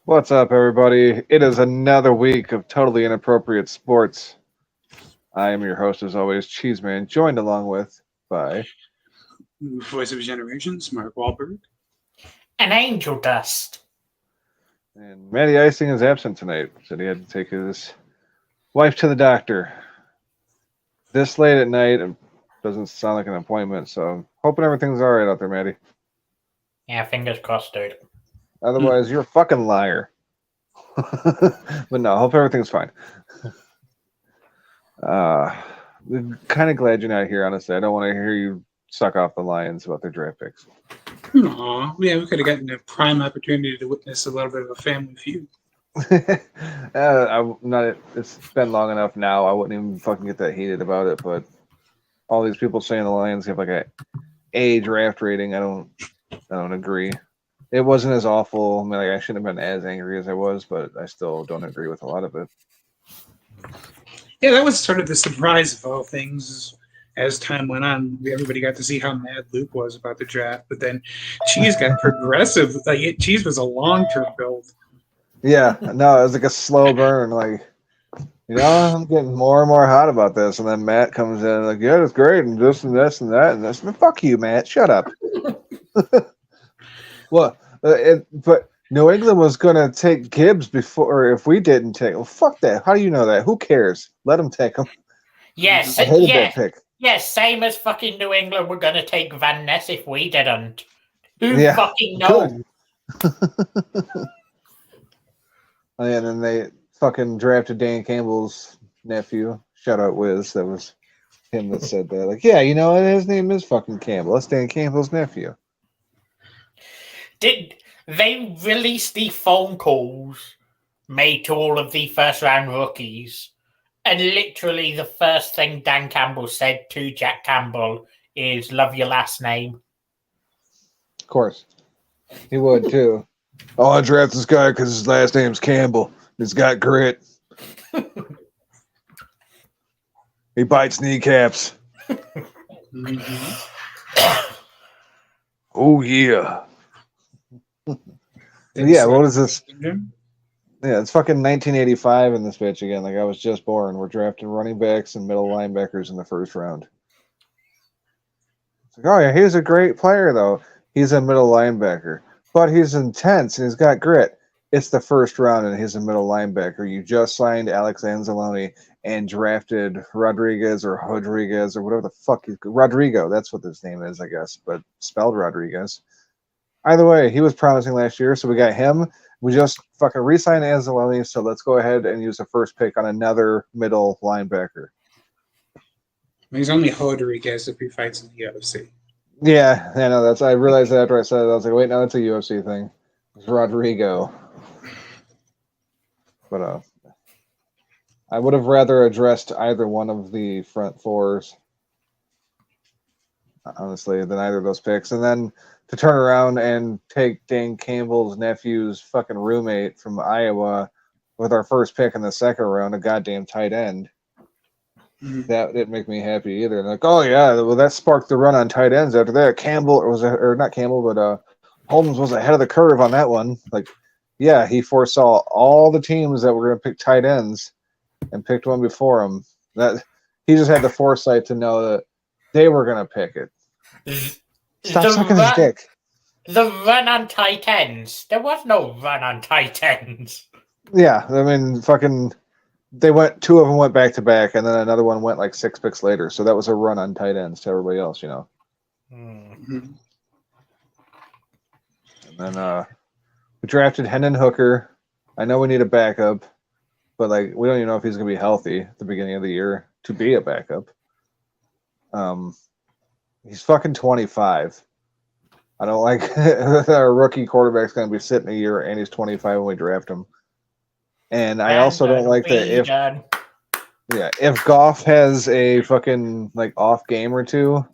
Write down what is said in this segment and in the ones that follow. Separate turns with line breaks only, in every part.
What's up, everybody? It is another week of totally inappropriate sports. I am your host, as always, Cheeseman, joined along with by.
Voice of Generations, Mark Wahlberg.
An angel dust.
And Matty Icing is absent tonight. Said he had to take his wife to the doctor. This late at night, it doesn't sound like an appointment, so hoping everything's all right out there, Matty.
Yeah, fingers crossed, dude.
Otherwise, you're a fucking liar. But no, hope everything's fine. I'm kind of glad you're not here, honestly. I don't want to hear you suck off the Lions about their draft picks.
Aw, yeah, we could have gotten a prime opportunity to witness a little bit of a family feud.
It's been long enough now. I wouldn't even fucking get that heated about it. But all these people saying the Lions have like a draft rating, I don't agree. It wasn't as awful. I mean, like, I shouldn't have been as angry as I was, but I still don't agree with a lot of it.
Yeah, that was sort of the surprise of all things. As time went on, everybody got to see how mad Luke was about the draft. But then Cheese got progressive. Like Cheese was a long-term build.
Yeah, no, it was like a slow burn. Like, I'm getting more and more hot about this. And then Matt comes in like, yeah, it's great, and this and this and that and this. And fuck you, Matt. Shut up. Well, but New England was going to take Gibbs before, if we didn't take. Well, fuck that. How do you know that? Who cares? Let them take him.
Yes,
I hated that pick.
Yes, same as fucking New England were going to take Van Ness if we didn't. Who
Yeah,
fucking knows?
And then they fucking drafted Dan Campbell's nephew. Shout out Wiz. That was him that said that. Like, yeah, his name is fucking Campbell. That's Dan Campbell's nephew.
Did they release the phone calls made to all of the first round rookies? And literally the first thing Dan Campbell said to Jack Campbell is, love your last name.
Of course. He would, too. Oh, I draft this guy because his last name's Campbell. He's got grit. He bites kneecaps. Oh, yeah. Yeah, what is this? Yeah, it's fucking 1985 in this bitch again. Like, I was just born. We're drafting running backs and middle linebackers in the first round. It's like, oh, yeah, he's a great player, though. He's a middle linebacker. But he's intense and he's got grit. It's the first round and he's a middle linebacker. You just signed Alex Anzalone and drafted Rodriguez or Rodriguez or whatever the fuck Rodrigo. That's what his name is, I guess, but spelled Rodriguez. Either way, he was promising last year, so we got him. We just fucking re-signed Anzalone, so let's go ahead and use the first pick on another middle linebacker.
He's only Rodriguez if he fights in the UFC.
Yeah, I know. I realized that after I said it. I was like, wait, no, it's a UFC thing. It's Rodrigo. But I would have rather addressed either one of the front fours, honestly, than either of those picks. And then to turn around and take Dan Campbell's nephew's fucking roommate from Iowa with our first pick in the second round, a goddamn tight end. That didn't make me happy either. And like, oh yeah, well that sparked the run on tight ends after that. Holmes was ahead of the curve on that one. Like, yeah, he foresaw all the teams that were going to pick tight ends and picked one before him. That he just had the foresight to know that they were going to pick it. Stop sucking his dick.
The run on tight ends. There was no run on tight ends.
Yeah, I mean, fucking. Two of them went back to back, and then another one went like 6 picks later. So that was a run on tight ends to everybody else,
Mm-hmm.
And then we drafted Hendon Hooker. I know we need a backup, but like we don't even know if he's gonna be healthy at the beginning of the year to be a backup. He's fucking 25. I don't like our rookie quarterback's gonna be sitting a year and he's 25 when we draft him. And I also don't like that if Goff has a fucking like off game or two,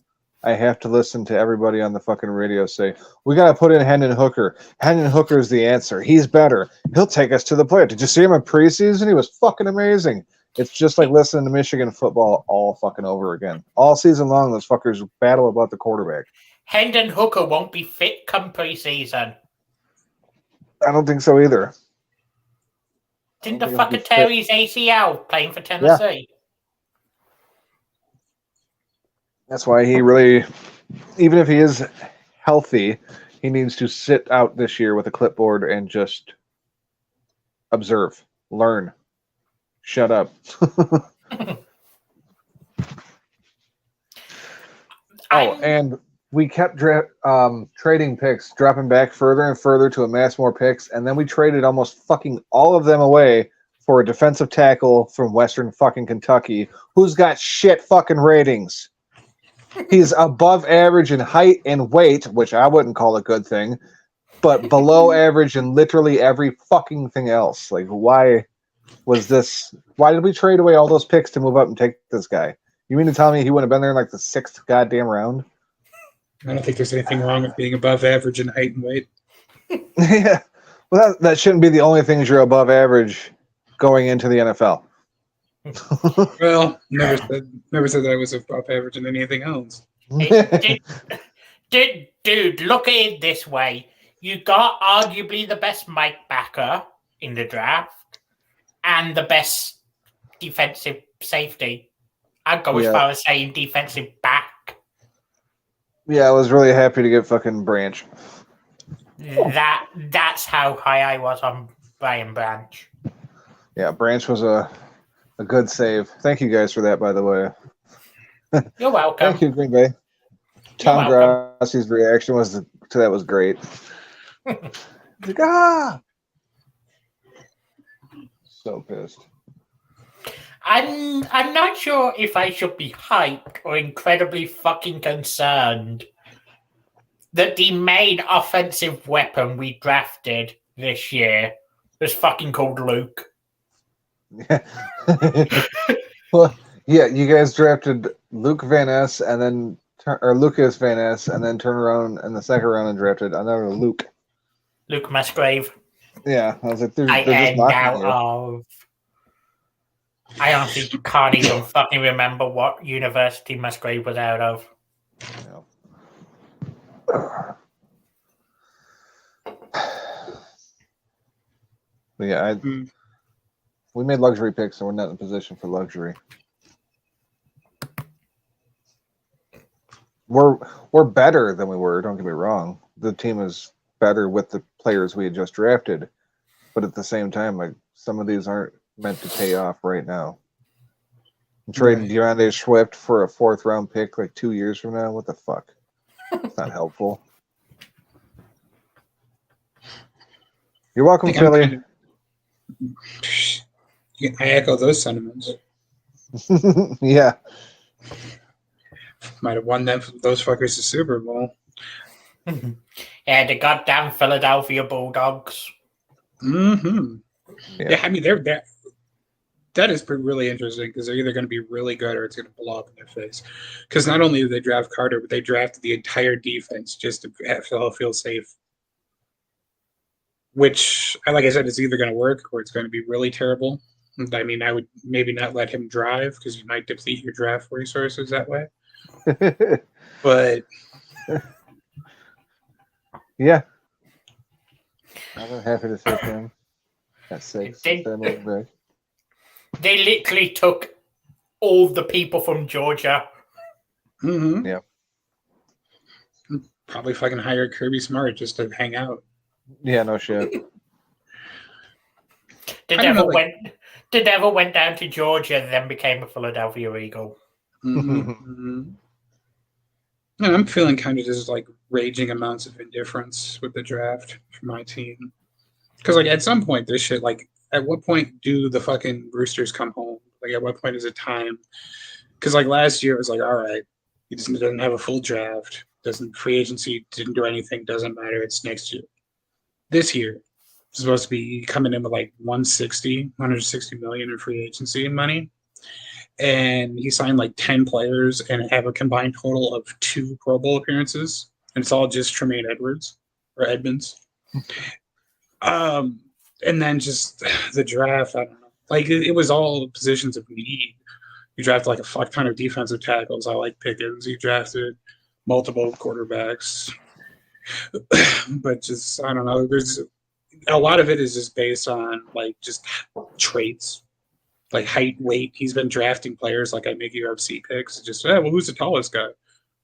I have to listen to everybody on the fucking radio say, we got to put in Hendon Hooker. Hendon Hooker is the answer. He's better. He'll take us to the playoff. Did you see him in preseason? He was fucking amazing. It's just like listening to Michigan football all fucking over again. All season long, those fuckers battle about the quarterback.
Hendon Hooker won't be fit come preseason.
I don't think so either.
Didn't the fucker tear his ACL playing for Tennessee?
Yeah. That's why he really, even if he is healthy, he needs to sit out this year with a clipboard and just observe, learn, shut up. And we kept trading picks, dropping back further and further to amass more picks, and then we traded almost fucking all of them away for a defensive tackle from Western fucking Kentucky who's got shit fucking ratings. He's above average in height and weight, which I wouldn't call a good thing, but below average in literally every fucking thing else. Like, why did we trade away all those picks to move up and take this guy? You mean to tell me he wouldn't have been there in like the 6th goddamn round?
I don't think there's anything wrong with being above average in height and weight.
Yeah. Well, that shouldn't be the only things you're above average going into the NFL.
Well, never said that I was above average in anything else.
Dude, look at it this way. You got arguably the best Mike backer in the draft and the best defensive safety. I'd go as far as saying defensive back. Yeah,
I was really happy to get fucking Branch.
That's how high I was on Brian Branch.
Yeah, Branch was a good save. Thank you guys for that, by the way.
You're welcome.
Thank you, Green Bay. Tom Grassi's reaction to that was great. Like, so pissed.
I'm not sure if I should be hyped or incredibly fucking concerned that the main offensive weapon we drafted this year was fucking called Luke.
Well, yeah, you guys drafted Luke Van Ness and then Lucas Van Ness, and then turned around in the 2nd round and drafted another Luke
Musgrave.
Yeah, I was like, they're just mocking you.
I honestly can't even fucking remember what university Musgrave was out of.
But yeah, we made luxury picks, so we're not in a position for luxury. We're better than we were. Don't get me wrong. The team is better with the players we had just drafted, but at the same time, like, some of these aren't meant to pay off right now. I'm trading DeAndre Swift for a 4th round pick like 2 years from now. What the fuck? It's not helpful. You're welcome, Philly.
I echo those sentiments.
Yeah.
Might have won those fuckers the Super Bowl.
Yeah, the goddamn Philadelphia Bulldogs.
Mm-hmm. Yeah, I mean, that is really interesting because they're either going to be really good or it's going to blow up in their face. Because not only did they draft Carter, but they drafted the entire defense just to have Phil feel safe. Which, like I said, is either going to work or it's going to be really terrible. I mean, I would maybe not let him drive because you might deplete your draft resources that way. But
yeah, I'm happy to take him at 6.
They literally took all the people from Georgia.
Mm-hmm.
Yeah,
probably fucking hired Kirby Smart just to hang out.
Yeah, no shit.
The devil went down to Georgia, then became a Philadelphia Eagle.
Mm-hmm. And I'm feeling kind of just like raging amounts of indifference with the draft for my team. Because like at some point, this shit, like, at what point do the fucking Roosters come home? Like, at what point is it time? Because like last year, it was like, all right, he doesn't have a full draft, free agency didn't do anything, doesn't matter. It's next year. This year, it's supposed to be coming in with like 160 million in free agency money. And he signed like 10 players and have a combined total of 2 Pro Bowl appearances. And it's all just Tremaine Edmonds. And then just the draft, I don't know. Like, it was all positions of need. You drafted like a fuck ton of defensive tackles. I like Pickens. You drafted multiple quarterbacks. But just, I don't know. a lot of it is just based on like just traits, like height, weight. He's been drafting players like I make UFC picks. Just well, who's the tallest guy?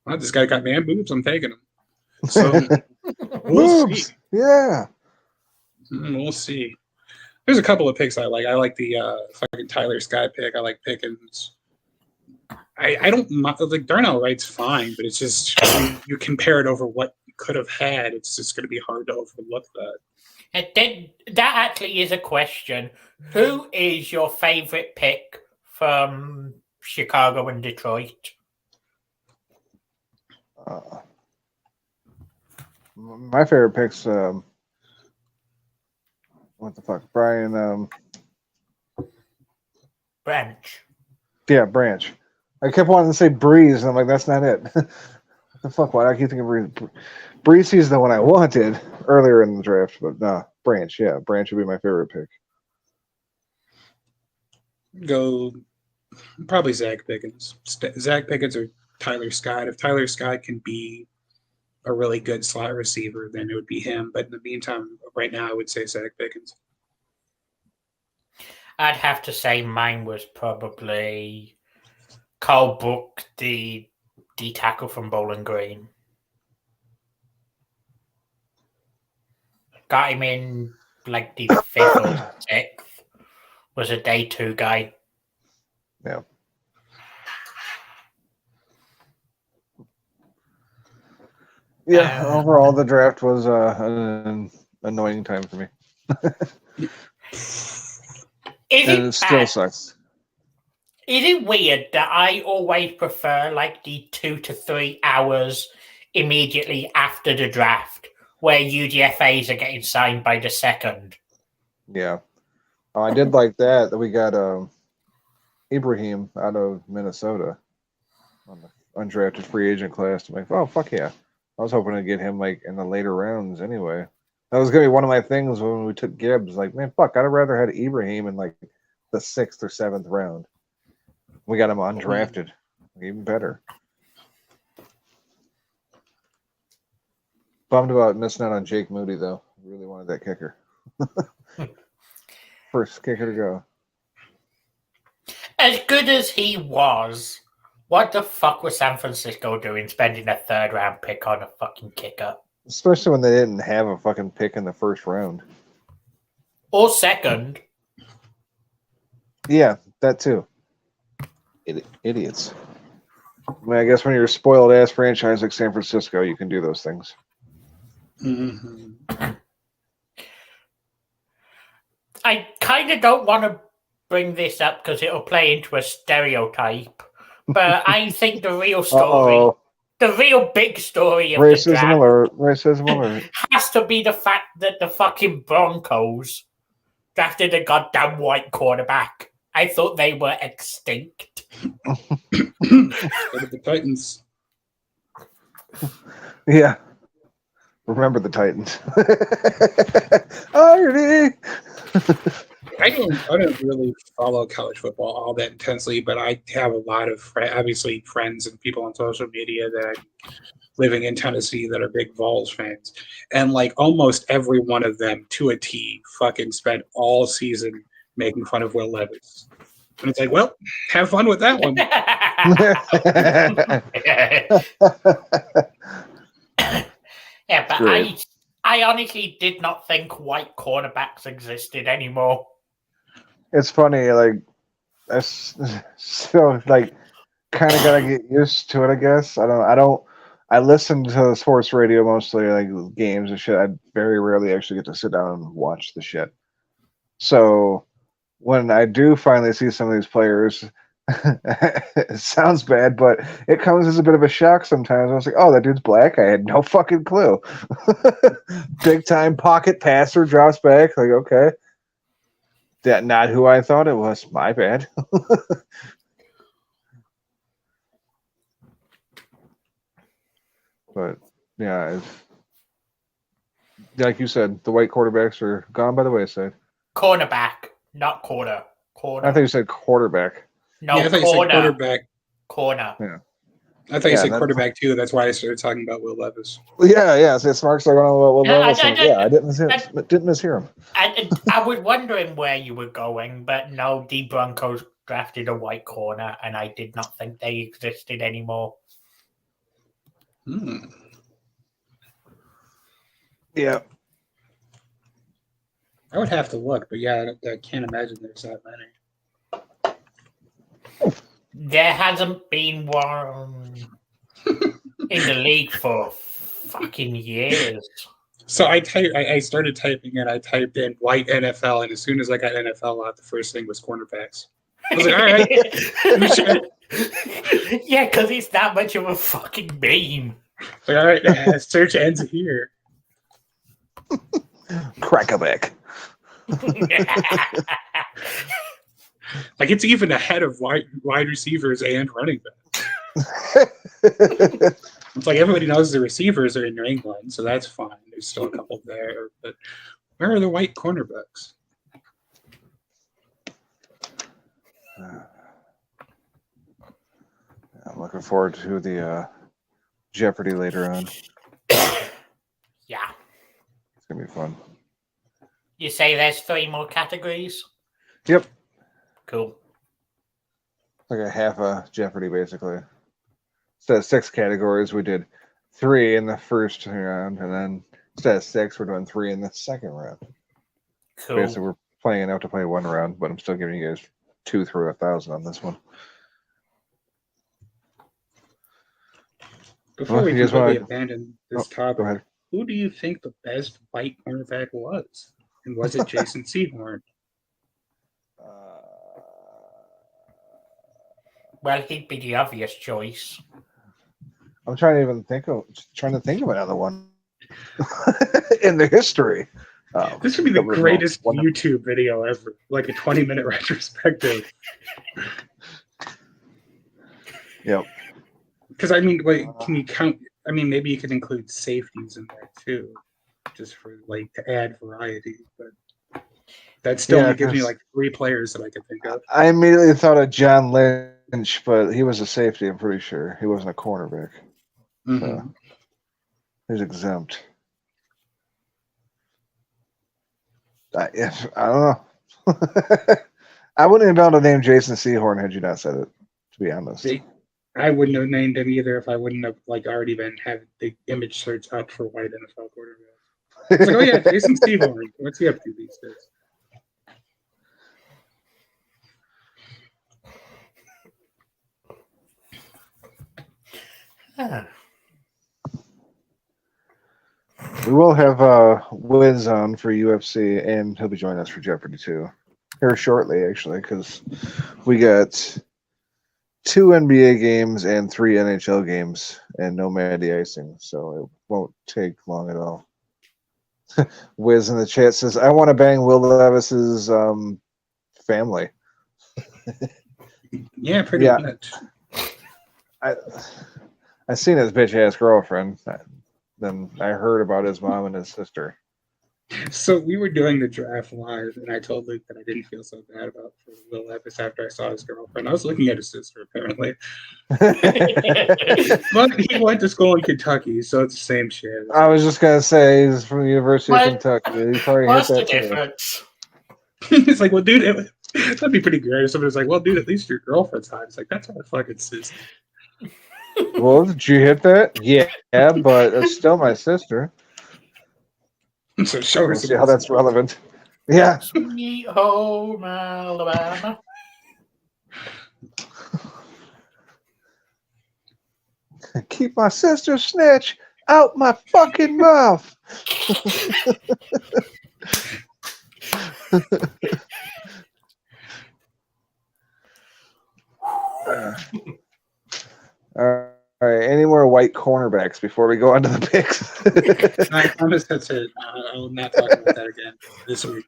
Well, this guy got man boobs. I'm taking him. So we'll
Boobs.
see.
Yeah.
We'll see. There's a couple of picks I like. I like the fucking Tyler Sky pick. I like Pickens. I don't like Darnell Wright's fine, but it's just you compare it over what you could have had. It's just going to be hard to overlook that.
And then that actually is a question. Who is your favorite pick from Chicago and Detroit?
My favorite pick's what the fuck, Brian?
Branch.
Yeah, Branch. I kept wanting to say Breeze, and I'm like, that's not it. What the fuck? Why do I keep thinking Breeze? Breeze is the one I wanted earlier in the draft, but nah, Branch. Yeah, Branch would be my favorite pick.
Go probably Zach Pickens. Zach Pickens or Tyler Scott. If Tyler Scott can be a really good slot receiver, then it would be him. But in the meantime, right now, I would say Zach Pickens.
I'd have to say mine was probably Carl Book, the tackle from Bowling Green. Got him in like the 5th or 6th. Was a day 2 guy.
Yeah. Yeah, overall, the draft was an annoying time for me. It still sucks.
Is it weird that I always prefer like the 2 to 3 hours immediately after the draft where UDFAs are getting signed by the 2nd?
Yeah. Oh, I did like that we got Ibrahim out of Minnesota on the undrafted free agent class. I'm like, oh, fuck yeah. I was hoping to get him like in the later rounds anyway. That was going to be one of my things when we took Gibbs. Like, man, fuck, I'd have rather had Ibrahim in like the 6th or 7th round. We got him undrafted. Even better. Bummed about missing out on Jake Moody, though. Really wanted that kicker. First kicker to go.
As good as he was, what the fuck was San Francisco doing spending a 3rd round pick on a fucking kicker?
Especially when they didn't have a fucking pick in the 1st round.
Or 2nd.
Yeah, that too. Idiots. I mean, I guess when you're a spoiled ass franchise like San Francisco, you can do those things.
Mm-hmm.
I kind of don't want to bring this up because it'll play into a stereotype, but I think the real story, the real big story of
racism
the draft
alert, racism alert,
has to be the fact that the fucking Broncos drafted a goddamn white quarterback. I thought they were extinct.
Go to the Titans.
Yeah. Remember the Titans. Irony.
I don't really follow college football all that intensely, but I have a lot of obviously friends and people on social media that living in Tennessee that are big Vols fans, and like almost every one of them to a T fucking spent all season making fun of Will Levis. And it's like, well, have fun with that one.
Yeah, but I honestly did not think white quarterbacks existed anymore.
It's funny, like I still like kind of gotta get used to it. I guess I listen to sports radio mostly, like games and shit. I very rarely actually get to sit down and watch the shit. So when I do finally see some of these players, it sounds bad, but it comes as a bit of a shock sometimes. I was like, oh, that dude's black. I had no fucking clue. Big time pocket passer, drops back. Like, okay. That not who I thought it was. My bad. But yeah, like you said, the white quarterbacks are gone by the wayside.
Cornerback, not quarter. Corner.
I think you said quarterback.
No,
yeah, I thought you said quarterback.
Corner.
Yeah.
I thought you said quarterback too. That's why I started talking about Will Levis.
Yeah. So Smarks are going on about Will Levis. I didn't mishear him.
I was wondering where you were going, but no, the Broncos drafted a white corner, and I did not think they existed anymore.
Yeah.
I would have to look, but yeah, I can't imagine there's that many.
There hasn't been one in the league for fucking years.
So I started typing and I typed in white NFL, and as soon as I got NFL out, the first thing was cornerbacks. I was like, all right.
Yeah, because it's that much of a fucking beam.
Like, all right, search ends here.
Crack-a-back.
Like it's even ahead of wide receivers and running backs. It's like everybody knows the receivers are in New England, so that's fine. There's still a couple there, but where are the white cornerbacks?
I'm looking forward to the Jeopardy later on.
Yeah.
It's going to be fun.
You say there's 3 more categories?
Yep.
Cool.
Like a half a Jeopardy, basically. Instead of 6 categories, we did 3 in the first round, and then instead of 6, we're doing 3 in the second round.
Cool.
Basically, we're playing enough to play 1 round, but I'm still giving you guys 2 through 1,000 on this one.
Before we completely abandon this topic, who do you think the best white cornerback was? And was it Jason Sehorn?
Well, he'd be the obvious choice.
I'm trying to think of another one in the history.
This would be the greatest YouTube video ever, like a 20-minute retrospective.
Yep.
Because I mean, like, can you count? I mean, maybe you could include safeties in there too, just for like to add variety. But that still only gives me like 3 players that I could think of.
I immediately thought of John Lynch, but he was a safety. I'm pretty sure he wasn't a cornerback. So he's exempt. I don't know. I wouldn't have been able to name Jason Sehorn had you not said it. To be honest.
I wouldn't have named him either if I wouldn't have like already been have the image search up for white NFL quarterbacks. It's like, oh yeah, Jason Sehorn. What's he up to these days?
We will have Wiz on for UFC, and he'll be joining us for Jeopardy too here shortly, actually, because we got 2 NBA games and 3 NHL games, and no Matty icing, so it won't take long at all. Wiz in the chat says, "I want to bang Will Levis's family."
Yeah, pretty much.
I seen his bitch ass girlfriend. Then I heard about his mom and his sister.
So we were doing the draft live, and I told Luke that I didn't feel so bad about Will Levis after I saw his girlfriend. I was looking at his sister, apparently. But he went to school in Kentucky, so it's the same shit.
I was just gonna say he's from the University of Kentucky. He probably
What's
hit
the
that
difference?
It's like, well, dude, that'd be pretty great if somebody's like, well, dude, at least your girlfriend's hot. It's like, that's our fucking sister.
Well, did you hit that? Yeah, but it's still my sister.
So show her.
See how that's relevant. Yeah.
Sweet home Alabama.
Keep my sister's snitch out my fucking mouth. All right. Any more white cornerbacks before we go on to the picks?
I promise that's it. I will not talk about that again this week.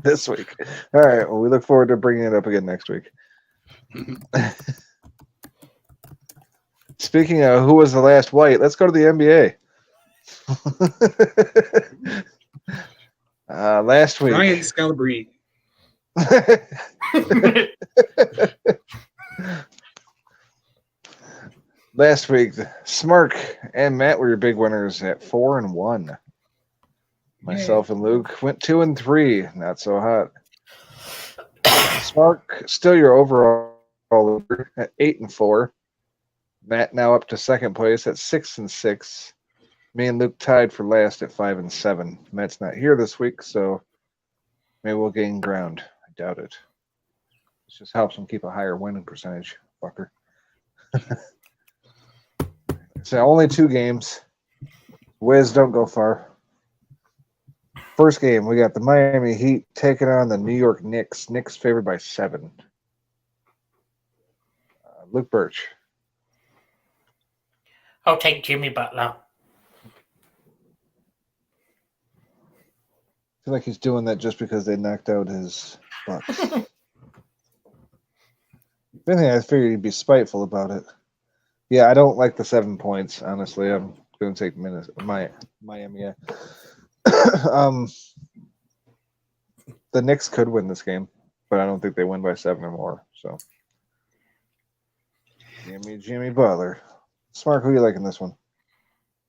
This week. All right. Well, we look forward to bringing it up again next week. Speaking of who was the last white, let's go to the NBA. Last week,
Ryan Scalabrine.
Last week, Smark and Matt were your big winners at 4-1. Myself and Luke went 2-3. Not so hot. Smark still your overall leader at 8-4. Matt now up to second place at 6-6. Me and Luke tied for last at 5-7. Matt's not here this week, so maybe we'll gain ground. I doubt it. This just helps him keep a higher winning percentage, fucker. So only 2 games. Wiz, don't go far. First game, we got the Miami Heat taking on the New York Knicks. Knicks favored by 7. Luke Birch.
I'll take Jimmy Butler.
I feel like he's doing that just because they knocked out his Bucks. If anything, I figured he'd be spiteful about it. Yeah, I don't like the 7 points, honestly. I'm going to take Miami. Yeah. The Knicks could win this game, but I don't think they win by 7 or more. So, give me Jimmy Butler. Smart, who you like in this one?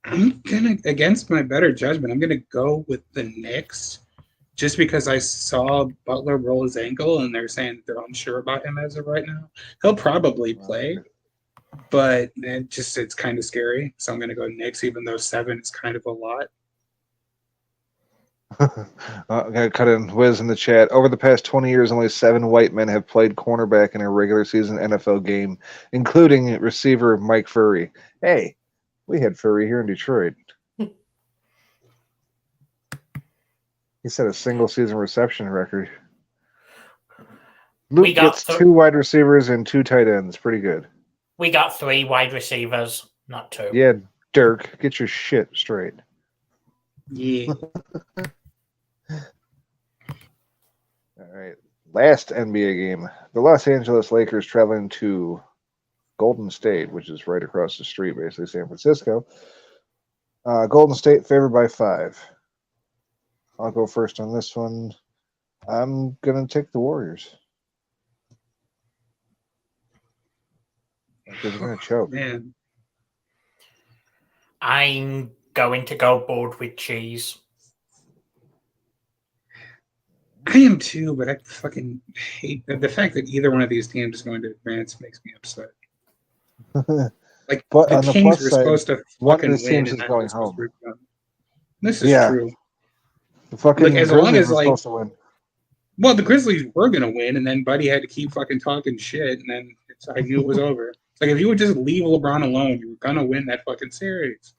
I'm gonna, against my better judgment, I'm gonna go with the Knicks, just because I saw Butler roll his ankle, and they're saying they're unsure about him as of right now. He'll probably play, but it's kind of scary. So I'm gonna go Knicks, even though 7 is kind of a lot.
I'm going to cut in Wiz in the chat. Over the past 20 years, only 7 white men have played cornerback in a regular season NFL game, including receiver Mike Furry. Hey, we had Furry here in Detroit. He set a single season reception record. Luke gets 2 wide receivers and 2 tight ends. Pretty good.
We got 3 wide receivers, not 2.
Yeah, Dirk, get your shit straight.
Yeah.
All right. Last NBA game. The Los Angeles Lakers traveling to Golden State, which is right across the street, basically San Francisco. Golden State favored by 5. I'll go first on this one. I'm going to take the Warriors. They're going to choke.
Man.
I'm going to go board with cheese.
I am too, but I fucking hate the fact that either one of these teams is going to advance makes me upset. Like,
but
the
on the
Kings
plus
were
side,
supposed to
one of
fucking
the teams
win.
is going home.
This is true.
The fucking
Like, as long
Grizzlies
as,
were
like,
supposed to win.
well, the Grizzlies were going to win, and then Buddy had to keep fucking talking shit, and then I knew it was over. Like, if you would just leave LeBron alone, you were going to win that fucking series.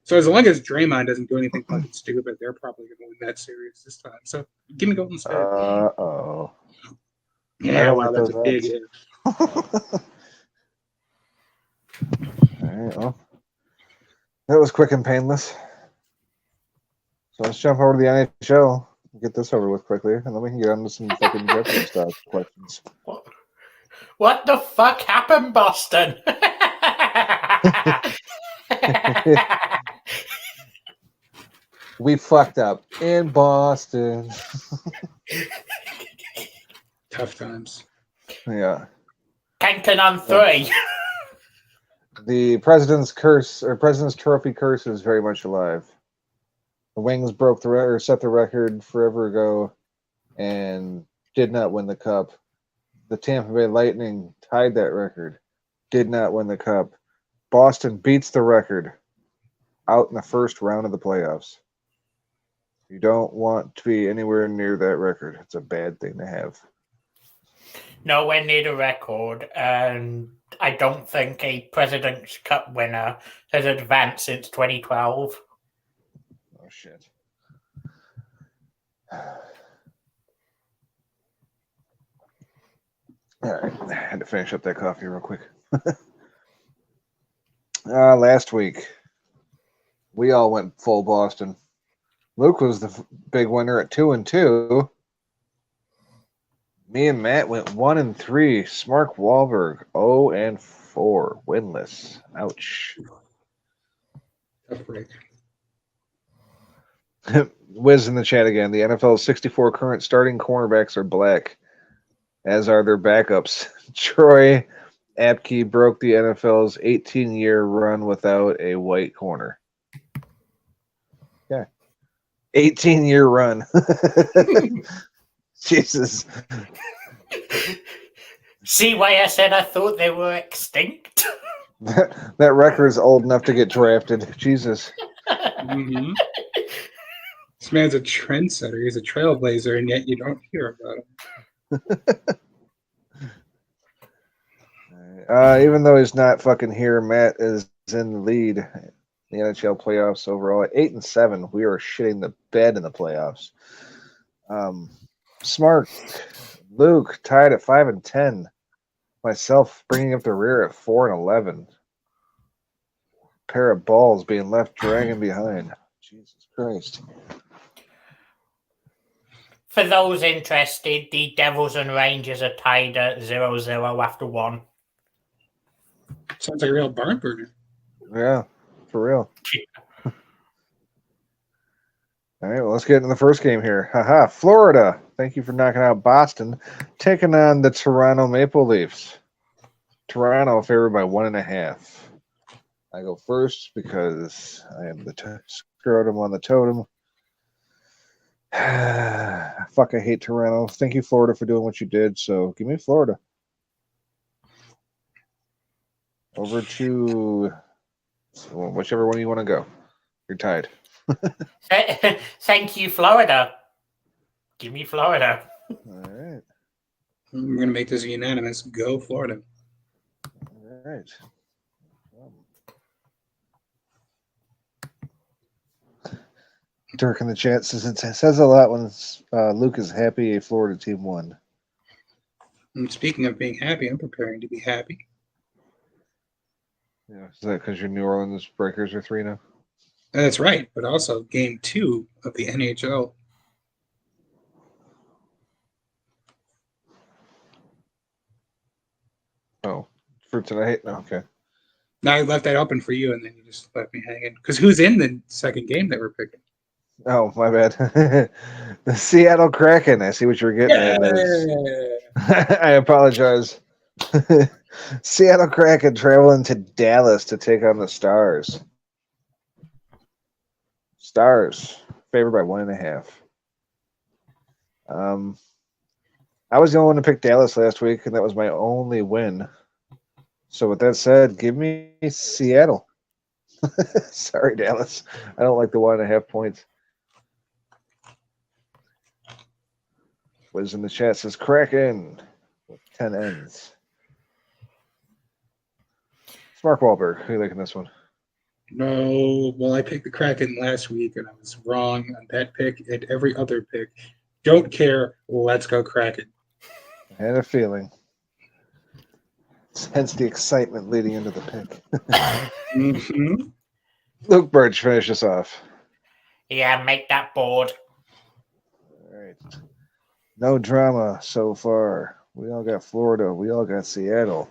So as long as Draymond doesn't do anything fucking stupid, they're probably going to win that series this time. So give me Golden State.
Uh-oh.
Yeah, well, that's a big if.
All right, well, that was quick and painless. So let's jump over to the NHL and get this over with quickly, and then we can get on to some fucking Jeopardy style questions.
What the fuck happened, Boston?
We fucked up in Boston.
Tough times.
Yeah.
Kankan on 3.
The President's curse, or President's Trophy curse, is very much alive. The Wings broke the or set the record forever ago, and did not win the cup. The Tampa Bay Lightning tied that record, did not win the cup. Boston beats the record, out in the first round of the playoffs. You don't want to be anywhere near that record. It's a bad thing to have.
Nowhere near the record, and I don't think a President's Cup winner has advanced since 2012.
Oh, shit. All right. I had to finish up that coffee real quick. Last week, we all went full Boston. Luke was the big winner at 2-2. Me and Matt went 1-3. Smark Wahlberg 0-4, winless. Ouch.
Tough break.
Wiz in the chat again. The NFL's 64 current starting cornerbacks are black, as are their backups. Troy Apke broke the NFL's 18-year run without a white corner. Yeah. 18-year run. Jesus.
See why I said I thought they were extinct?
That record is old enough to get drafted. Jesus.
Mm-hmm. This man's a trendsetter. He's a trailblazer, and yet you don't hear about him.
Even though he's not fucking here, Matt is in the lead in the NHL playoffs overall at 8-7. We are shitting the bed in the playoffs. Smart, Luke tied at 5-10. Myself bringing up the rear at 4-11. Pair of balls being left dragging behind. Jesus Christ.
For those interested, the Devils and Rangers are tied at 0-0 after 1.
Sounds like a real barn burner.
Yeah, for real. All right, well, let's get into the first game here. Haha, Florida. Thank you for knocking out Boston. Taking on the Toronto Maple Leafs. Toronto favored by 1.5. I go first because I am the scrotum on the totem. Fuck, I hate Toronto. Thank you, Florida, for doing what you did. So give me Florida. Over to whichever one you want to go. You're tied.
Thank you, Florida. Give me Florida.
All right.
We're going to make this unanimous. Go Florida.
All right. Dirk in the chat says it says a lot when Luke is happy a Florida team won.
And speaking of being happy, I'm preparing to be happy.
Yeah, is that because your New Orleans Breakers are 3-0?
That's right, but also game 2 of the NHL.
Oh, for tonight? Okay.
Now I left that open for you, and then you just left me hanging. Because who's in the second game that we're picking?
Oh, my bad. The Seattle Kraken. I see what you're getting at. I apologize. Seattle Kraken traveling to Dallas to take on the Stars. Stars favored by 1.5. I was the only one to pick Dallas last week, and that was my only win. So with that said, give me Seattle. Sorry, Dallas. I don't like the 1.5 points. Wiz in the chat says Kraken with 10 ends. Mark Wahlberg, who you liking this one?
No, well, I picked the Kraken last week, and I was wrong on that pick and every other pick. Don't care. Let's go Kraken.
I had a feeling. Hence the excitement leading into the pick.
Mm-hmm.
Luke Birch, finish us off.
Yeah, make that board.
All right. No drama so far. We all got Florida. We all got Seattle.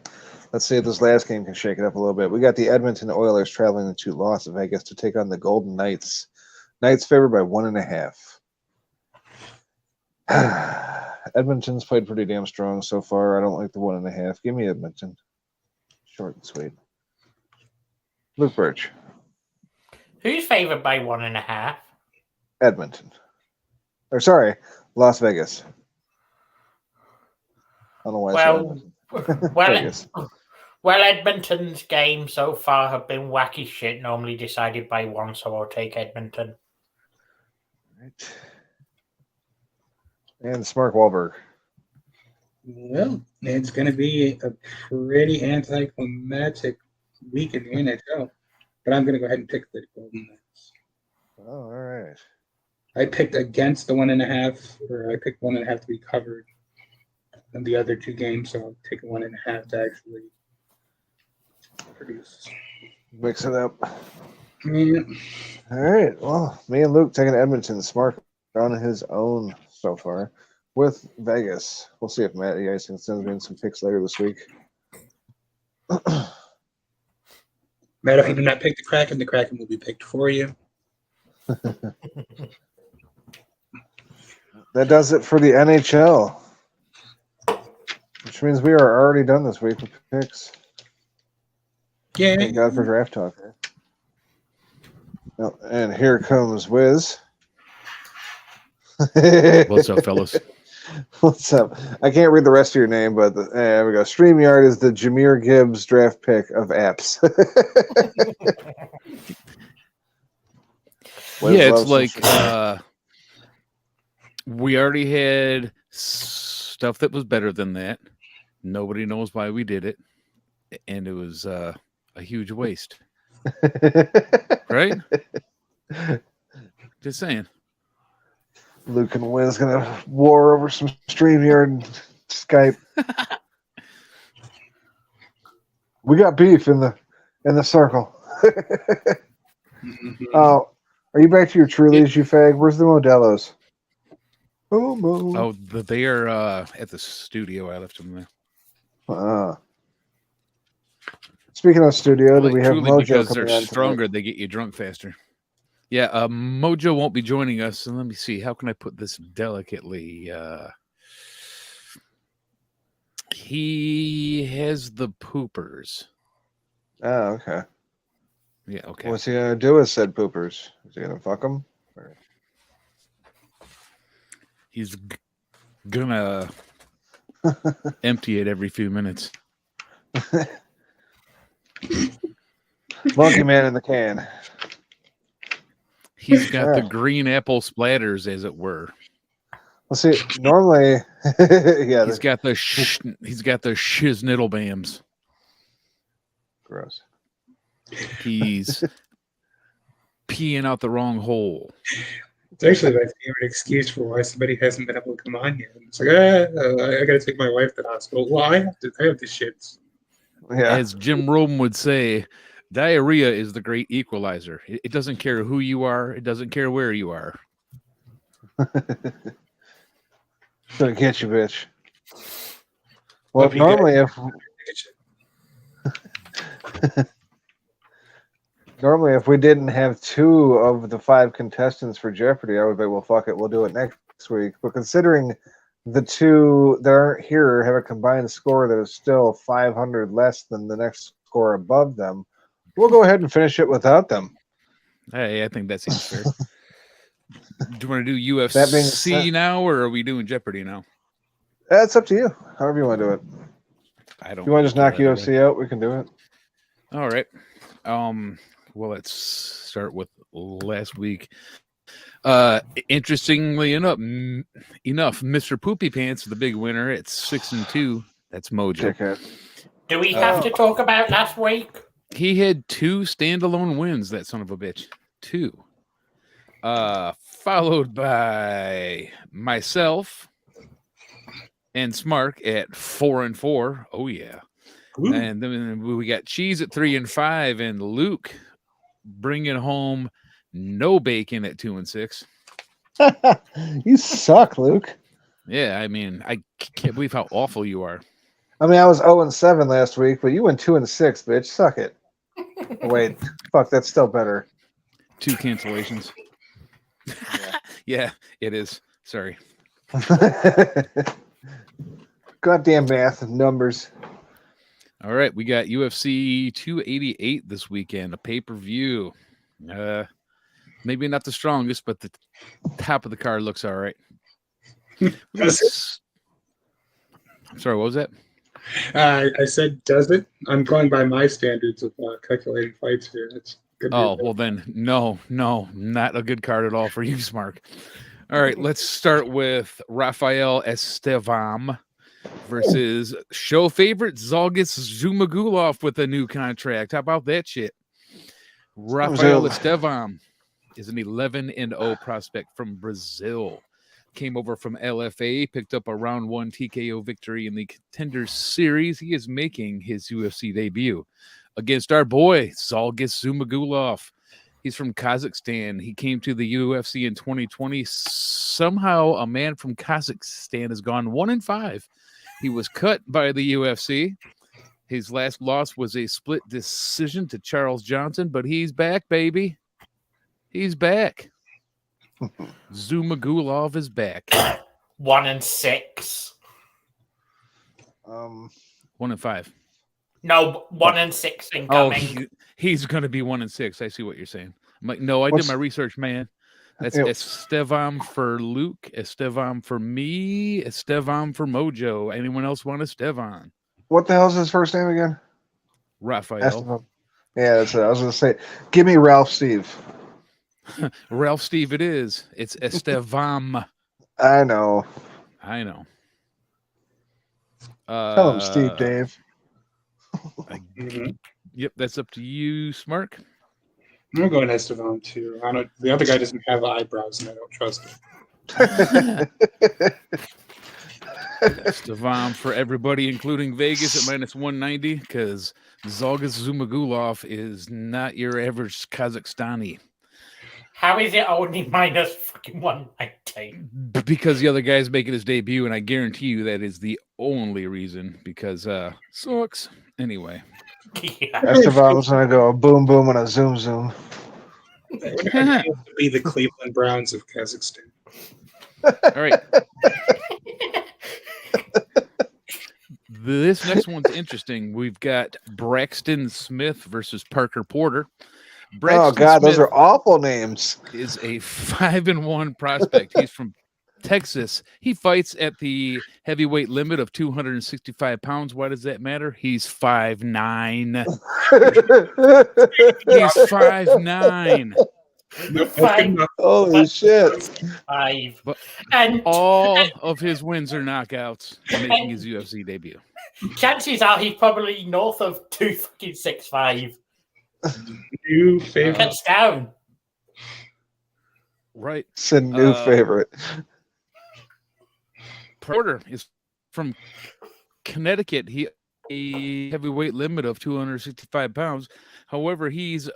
Let's see if this last game can shake it up a little bit. We got the Edmonton Oilers traveling to Las Vegas to take on the Golden Knights. Knights favored by 1.5. Edmonton's played pretty damn strong so far. I don't like the 1.5. Give me Edmonton. Short and sweet. Luke Birch.
Who's favored by 1.5?
Edmonton. Or sorry, Las Vegas. I don't know why I said Vegas.
Well, Edmonton's games so far have been wacky shit, normally decided by 1, so I'll take Edmonton.
Right. And Mark Wahlberg.
Well, it's going to be a pretty anticlimactic week in the NHL, but I'm going to go ahead and pick the Golden Knights.
Oh, all right.
I picked against the 1.5, or I picked 1.5 to be covered in the other 2 games, so I'll take a 1.5 to actually produce.
Mix it up.
Yeah.
All right. Well, me and Luke taking Edmonton. Smart on his own so far with Vegas. We'll see if Matt Eisen sends me in some picks later this week.
Matt, if you do not pick the Kraken will be picked for you.
That does it for the NHL. Which means we are already done this week with picks.
Yeah.
Thank God for Draft Talk. Oh, and here comes Wiz.
What's up, fellas?
What's up? I can't read the rest of your name, but there we go. StreamYard is the Jameer Gibbs draft pick of apps.
Yeah, it's like we already had stuff that was better than that. Nobody knows why we did it, and it was a huge waste. Right? Just saying.
Luke and Wiz gonna war over some StreamYard and Skype. We got beef in the circle. Oh, are you back to your Trulies, you fag? Where's the Modelo's?
Oh, they are at the studio. I left them there.
Speaking of studio, do
Like,
we have
truly,
Mojo
because
coming
they're
on
stronger,
tonight?
they get you drunk faster. Yeah, Mojo won't be joining us. And let me see. How can I put this delicately? He has the poopers.
Oh, okay.
Yeah, okay.
What's he gonna do with said poopers? Is he gonna fuck them?
He's gonna empty it every few minutes.
Monkey Man in the can.
He's got the green apple splatters, as it were.
Well, see, normally, yeah,
He's got the shiznittlebams.
gross.
He's peeing out the wrong hole.
It's actually my favorite excuse for why somebody hasn't been able to come on yet. It's like, I gotta take my wife to the hospital. Well, I have the shits.
Yeah.
As Jim Rome would say, diarrhea is the great equalizer. It doesn't care who you are. It doesn't care where you are.
Gonna get you, bitch. Well, normally if we didn't have 2 of the 5 contestants for Jeopardy, I would be, well, fuck it, we'll do it next week. But considering the 2 that aren't here have a combined score that is still 500 less than the next score above them, we'll go ahead and finish it without them.
Hey, I think that seems fair. Do you want to do UFC now, or are we doing Jeopardy now?
That's up to you. However you want to do it.
I don't.
You want to just knock UFC out? We can do it.
All right. Well, let's start with last week. Interestingly enough, Mr. Poopy Pants, the big winner at 6-2. That's Mojo.
Do we have to talk about last week?
He had 2 standalone wins. That son of a bitch. 2. Followed by myself and Smark at 4-4. Oh yeah. Ooh. And then we got Cheese at 3-5, and Luke bringing home no bacon at 2-6.
You suck, Luke.
Yeah, I mean, I can't believe how awful you are.
I mean, I was 0-7 last week, but you went 2-6, bitch. Suck it. Wait, fuck, that's still better.
2 cancellations. Yeah, it is. Sorry.
Goddamn math and numbers.
All right, we got UFC 288 this weekend, a pay-per-view. Maybe not the strongest, but the top of the card looks all right. I'm sorry, what was that?
I said, does it? I'm going by my standards of calculating fights here. That's good.
Oh, well then, no, not a good card at all for you, Smark. All right, let's start with Rafael Estevam versus show favorite Zalgis Zumagulov with a new contract. How about that shit? Rafael Estevam is an 11-0 prospect from Brazil. Came over from LFA, picked up a round 1 TKO victory in the Contender Series. He is making his UFC debut against our boy, Zalgis Zumagulov. He's from Kazakhstan. He came to the UFC in 2020. Somehow, a man from Kazakhstan has gone 1-5. He was cut by the UFC. His last loss was a split decision to Charles Johnson, but he's back, baby. He's back. Zumagulov is back.
1-6.
1 and 5.
No, 1 and 6 incoming.
He's going to be 1 and 6. I see what you're saying. I'm like, no, I did my research, man. That's Estevam for Luke, Estevam for me, Estevam for Mojo. Anyone else want Estevan?
What the hell's his first name again?
Raphael.
Estevan. Yeah, that's it. I was going to say, give me Ralph Steve.
Ralph Steve it is. It's Estevam.
I know. Tell him Steve, Dave.
Yep, that's up to you, Smark.
I'm going Estevan too. I don't. The other guy doesn't have eyebrows, and I don't trust him.
Estevan for everybody, including Vegas at -190, because Zhalgas Zumagulov is not your average Kazakhstani.
How is it only -190?
Because the other guy's making his debut, and I guarantee you that is the only reason. Because sucks. Anyway.
Estevan's gonna go boom boom and a zoom zoom.
To be the Cleveland Browns of Kazakhstan.
All right. This next one's interesting. We've got Braxton Smith versus Parker Porter.
Braxton Smith, those are awful names.
Is a 5-1 prospect. He's from Texas. He fights at the heavyweight limit of 265 pounds. Why does that matter? He's 5'9". He's 5'9".
Holy shit.
But and all of his wins are knockouts, making his UFC debut.
Chances are he's probably north of 265.
New favorite.
Cuts down.
Right.
It's a new favorite.
Porter is from Connecticut. He a heavyweight limit of 265 pounds. However, he's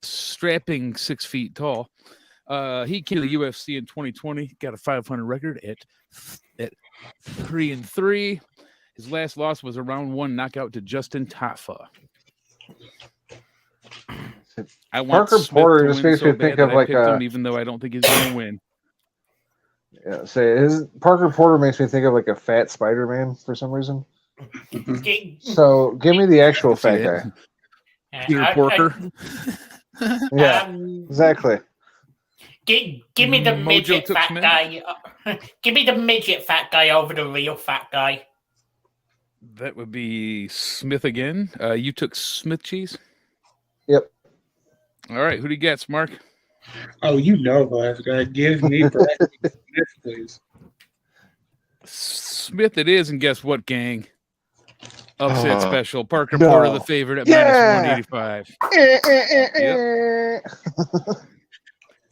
strapping 6 feet tall. He came to the UFC in 2020, got a 500 record at 3-3. His last loss was a round 1 knockout to Justin Tafa.
Parker Porter just makes me think of like
him, even though I don't think he's going to win.
Yeah, Parker Porter makes me think of like a fat Spider-Man for some reason. So give me the actual fat guy.
Peter Porker.
Yeah, exactly.
Give me the midget fat guy. Give me the midget fat guy over the real fat guy.
That would be Smith again. You took Smith cheese?
Yep.
All right, who do you get, Mark?
Oh, you know who I've got. Give me Braxton Smith, please.
Smith it is, and guess what, gang? Upset special. Parker Porter, the favorite at -185. Yep.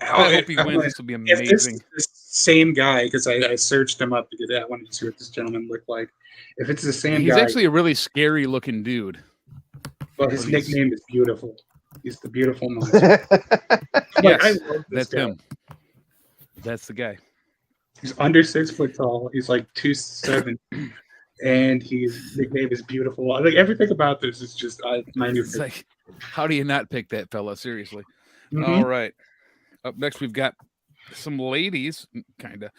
I hope he wins. This will be amazing.
If this is the same guy, because I searched him up because I wanted to see what this gentleman looked like. If it's the same guy,
he's actually a really scary looking dude.
But his nickname is Beautiful. He's the beautiful monster.
Yes, I love this guy. Him. That's the guy.
He's under 6 foot tall. He's like 2'7", and his nickname is Beautiful. Like everything about this is just my new.
Like, how do you not pick that fella? Seriously. Mm-hmm. All right. Up next, we've got some ladies, kind of.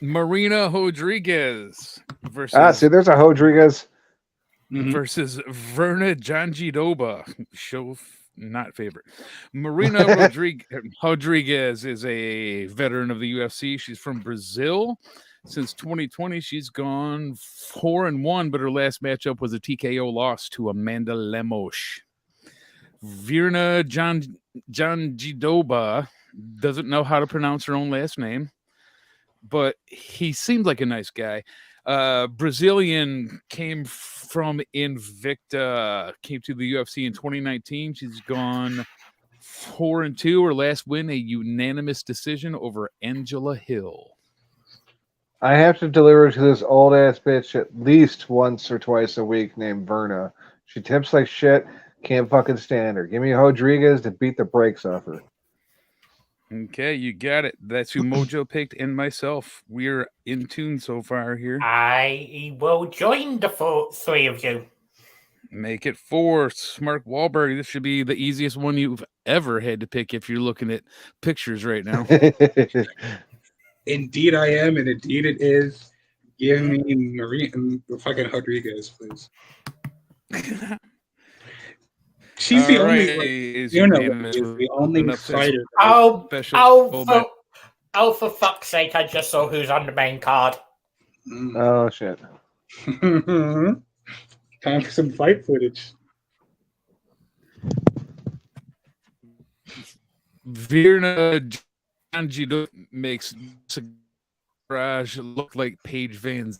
Marina Rodriguez versus.
See, there's a Rodriguez.
Versus Verna Janjidoba. Show not favorite. Marina Rodriguez is a veteran of the UFC. She's from Brazil. Since 2020, she's gone 4-1, but her last matchup was a TKO loss to Amanda Lemos. Verna Janjidoba doesn't know how to pronounce her own last name, but he seems like a nice guy. Brazilian, came from Invicta, came to the UFC in 2019. She's gone 4-2. Her last win, a unanimous decision over Angela Hill.
I have to deliver to this old ass bitch at least once or twice a week named Verna. She tips like shit. Can't fucking stand her. Give me Rodriguez to beat the brakes off her.
Okay, you got it. That's who Mojo picked and myself. We're in tune so far here.
I will join the 3 of you.
Make it 4. Mark Wahlberg. This should be the easiest one you've ever had to pick if you're looking at pictures right now.
Indeed I am, and indeed it is. Give me fucking Rodriguez, please. She's the only the only fighter.
Oh, for fuck's sake! I just saw who's on the main card.
Oh shit!
Time for some fight footage.
Virna Janjido makes Garage look like Paige Van.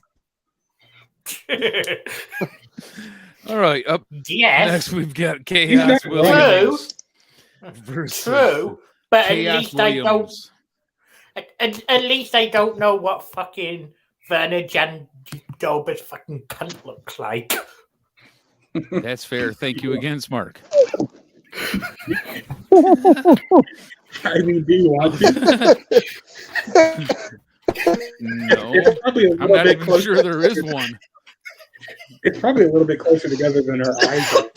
All right, up next we've got Chaos Williams.
True, but
Chaos
Williams. At least I don't know what fucking Werner Jandober's fucking cunt looks like.
That's fair. Thank you again, Mark.
I mean, do you want to?
No, I'm not even sure there is one.
It's probably a little bit closer together than her eyes are.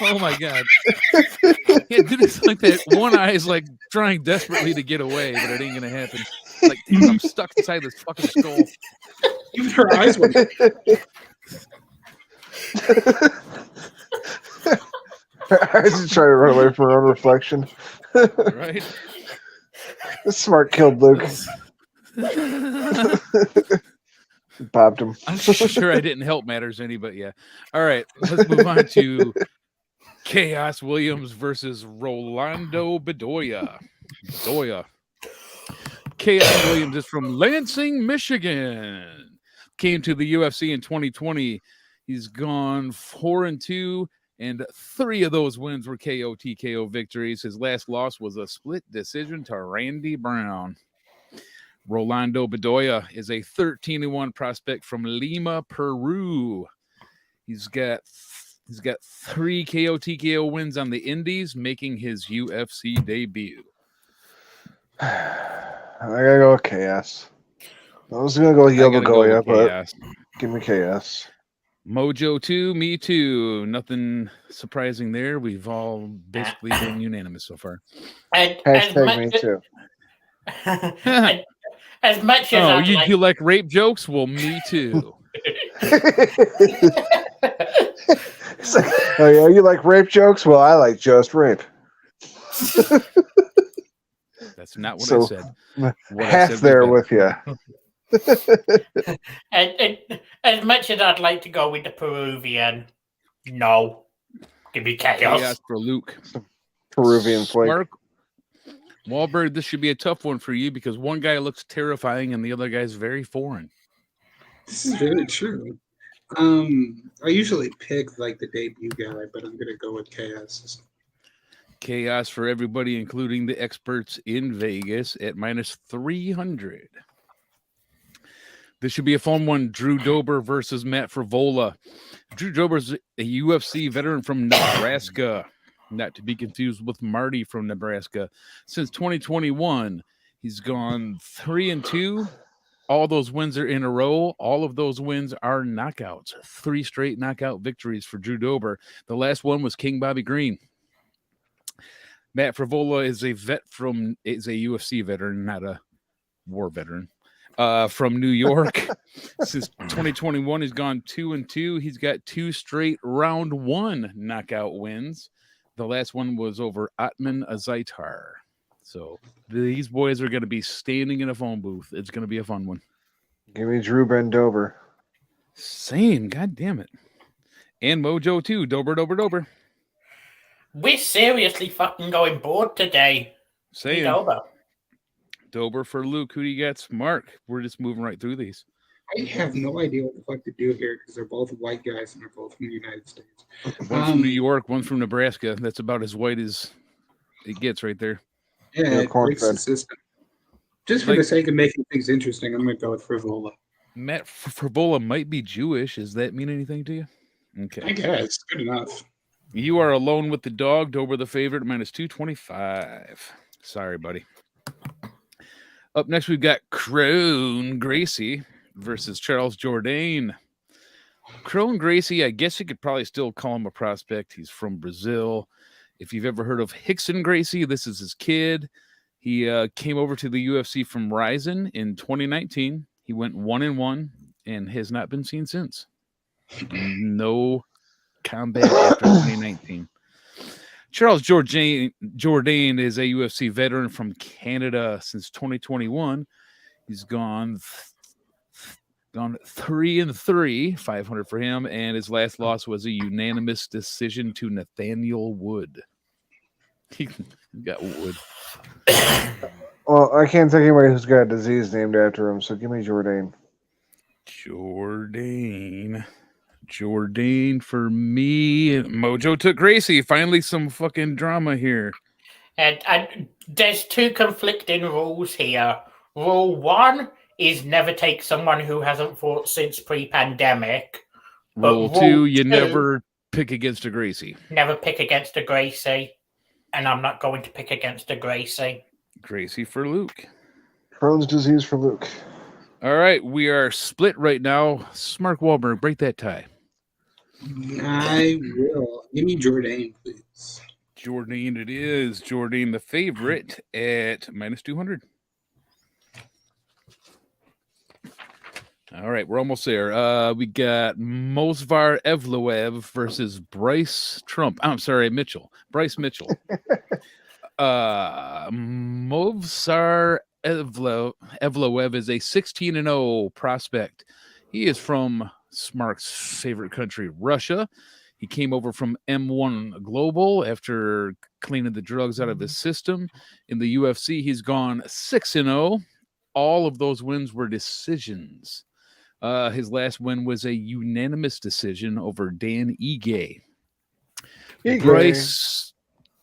Oh my god! Yeah, dude, it's like that one eye is like trying desperately to get away, but it ain't gonna happen. Like, dude, I'm stuck inside this fucking skull.
Even her eyes were.
I just try to run away from her own reflection.
Right?
Smart killed Luke. Popped him.
I'm sure I didn't help matters any, but yeah. All right, let's move on to Chaos Williams versus Rolando Bedoya. Chaos Williams is from Lansing, Michigan. Came to the UFC in 2020. He's gone 4-2, and 3 of those wins were KO TKO victories. His last loss was a split decision to Randy Brown. Rolando Bedoya is a 13-1 prospect from Lima, Peru. He's got 3 KO TKO wins on the Indies, making his UFC debut.
I gotta go with Chaos. I was gonna go with Yobogoya, but give me Chaos.
Mojo 2, me too. Nothing surprising there. We've all basically been unanimous so far.
Hashtag me too.
As much as
you like rape jokes? Well, me too.
It's like, oh yeah, you like rape jokes? Well, I like just rape.
That's not what I said.
Half there with you.
And as much as I'd like to go with the Peruvian, no. Give me Chaos.
Chaos for Luke.
Peruvian flake.
Mark Wahlberg, this should be a tough one for you because one guy looks terrifying and the other guy's very foreign.
This is very true. I usually pick like the debut guy, but I'm gonna go with Chaos.
Chaos for everybody, including the experts in Vegas at -300. This should be a fun one. Drew Dober versus Matt Frivola. Drew Dober's a UFC veteran from Nebraska, not to be confused with Marty from Nebraska. Since 2021, he's gone 3-2. All those wins are in a row. All of those wins are knockouts. 3 straight knockout victories for Drew Dober. The last one was King Bobby Green. Matt Frivola is a UFC veteran, not a war veteran. From New York. Since 2021, he's gone 2-2. He's got 2 straight round 1 knockout wins. The last one was over Atman Azaitar. So these boys are going to be standing in a phone booth. It's going to be a fun one.
Give me Drew Bendover.
Same. God damn it. And Mojo too. Dober.
We're seriously fucking going bored today.
Same. Dober for Luke. Who do you got? Mark. We're just moving right through these.
I have no idea what the fuck to do here because they're both white guys and they're both from the United States.
One's from New York, one's from Nebraska. That's about as white as it gets right there.
Yeah, it breaks the system. Just for the sake of making things interesting, I'm going to go with Frivola.
Matt Frivola might be Jewish. Does that mean anything to you? Okay.
I guess. Good enough.
You are alone with the dog. Dober the favorite, -225. Sorry, buddy. Up next, we've got Crone Gracie versus Charles Jourdain. Crone Gracie, I guess you could probably still call him a prospect. He's from Brazil. If you've ever heard of Rickson Gracie, this is his kid. He came over to the UFC from Ryzen in 2019. He went 1-1 and has not been seen since. No combat after 2019. Charles Jourdain is a UFC veteran from Canada since 2021. He's gone 3-3, 500 for him, and his last loss was a unanimous decision to Nathaniel Wood. He got Wood.
Well, I can't think of anybody who's got a disease named after him, so give me Jourdain.
Jourdain for me. Mojo took Gracie. Finally, some fucking drama here.
And there's two conflicting rules here. Rule 1 is never take someone who hasn't fought since pre-pandemic.
Rule 2, you never pick against a Gracie.
Never pick against a Gracie. And I'm not going to pick against a Gracie.
Gracie for Luke.
Crohn's disease for Luke.
All right, we are split right now. Mark Wahlberg, break that tie.
I will. Give me Jourdain, please.
Jourdain it is. Jourdain the favorite at -200. All right, we're almost there. We got Movsar Evloev versus Bryce Mitchell. Bryce Mitchell. Movsar Evloev is a 16-0 prospect. He is from Smark's favorite country, Russia. He came over from M1 Global after cleaning the drugs out of his system. In the UFC, he's gone 6-0. All of those wins were decisions. His last win was a unanimous decision over Dan Ige. Bryce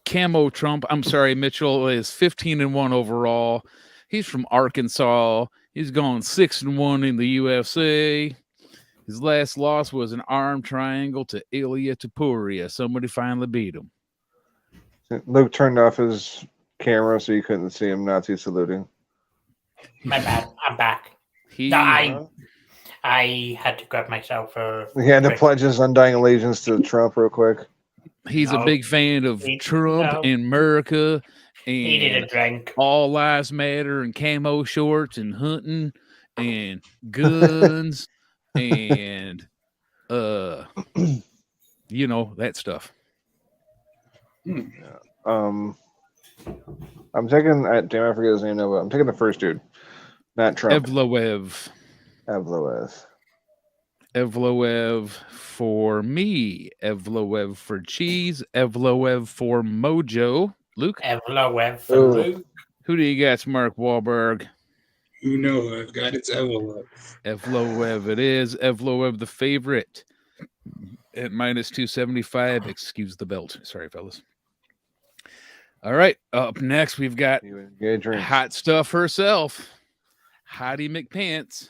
Mitchell is 15-1 overall. He's from Arkansas. He's gone 6-1 in the UFC. His last loss was an arm triangle to Ilia Topuria. Somebody finally beat him.
Luke turned off his camera so you couldn't see him Nazi saluting.
My bad. I'm back. I had to grab myself a...
He had to pledge his undying allegiance to Trump real quick.
He's a big fan of Trump and America. And
he did a drink.
All lives matter and camo shorts and hunting and guns and that stuff.
I'm taking I forget his name now, but I'm taking the first dude. Not Trump.
Evloev for me. Evloev for cheese. Evloev for Mojo. Luke?
Evloev for Luke.
Who do you got, Mark Wahlberg?
You know who I've got. It's Evloev.
Evloev it is. Evloev the favorite at -275. Excuse the belt. Sorry, fellas. All right. Up next, we've got hot stuff herself. Hottie McPants.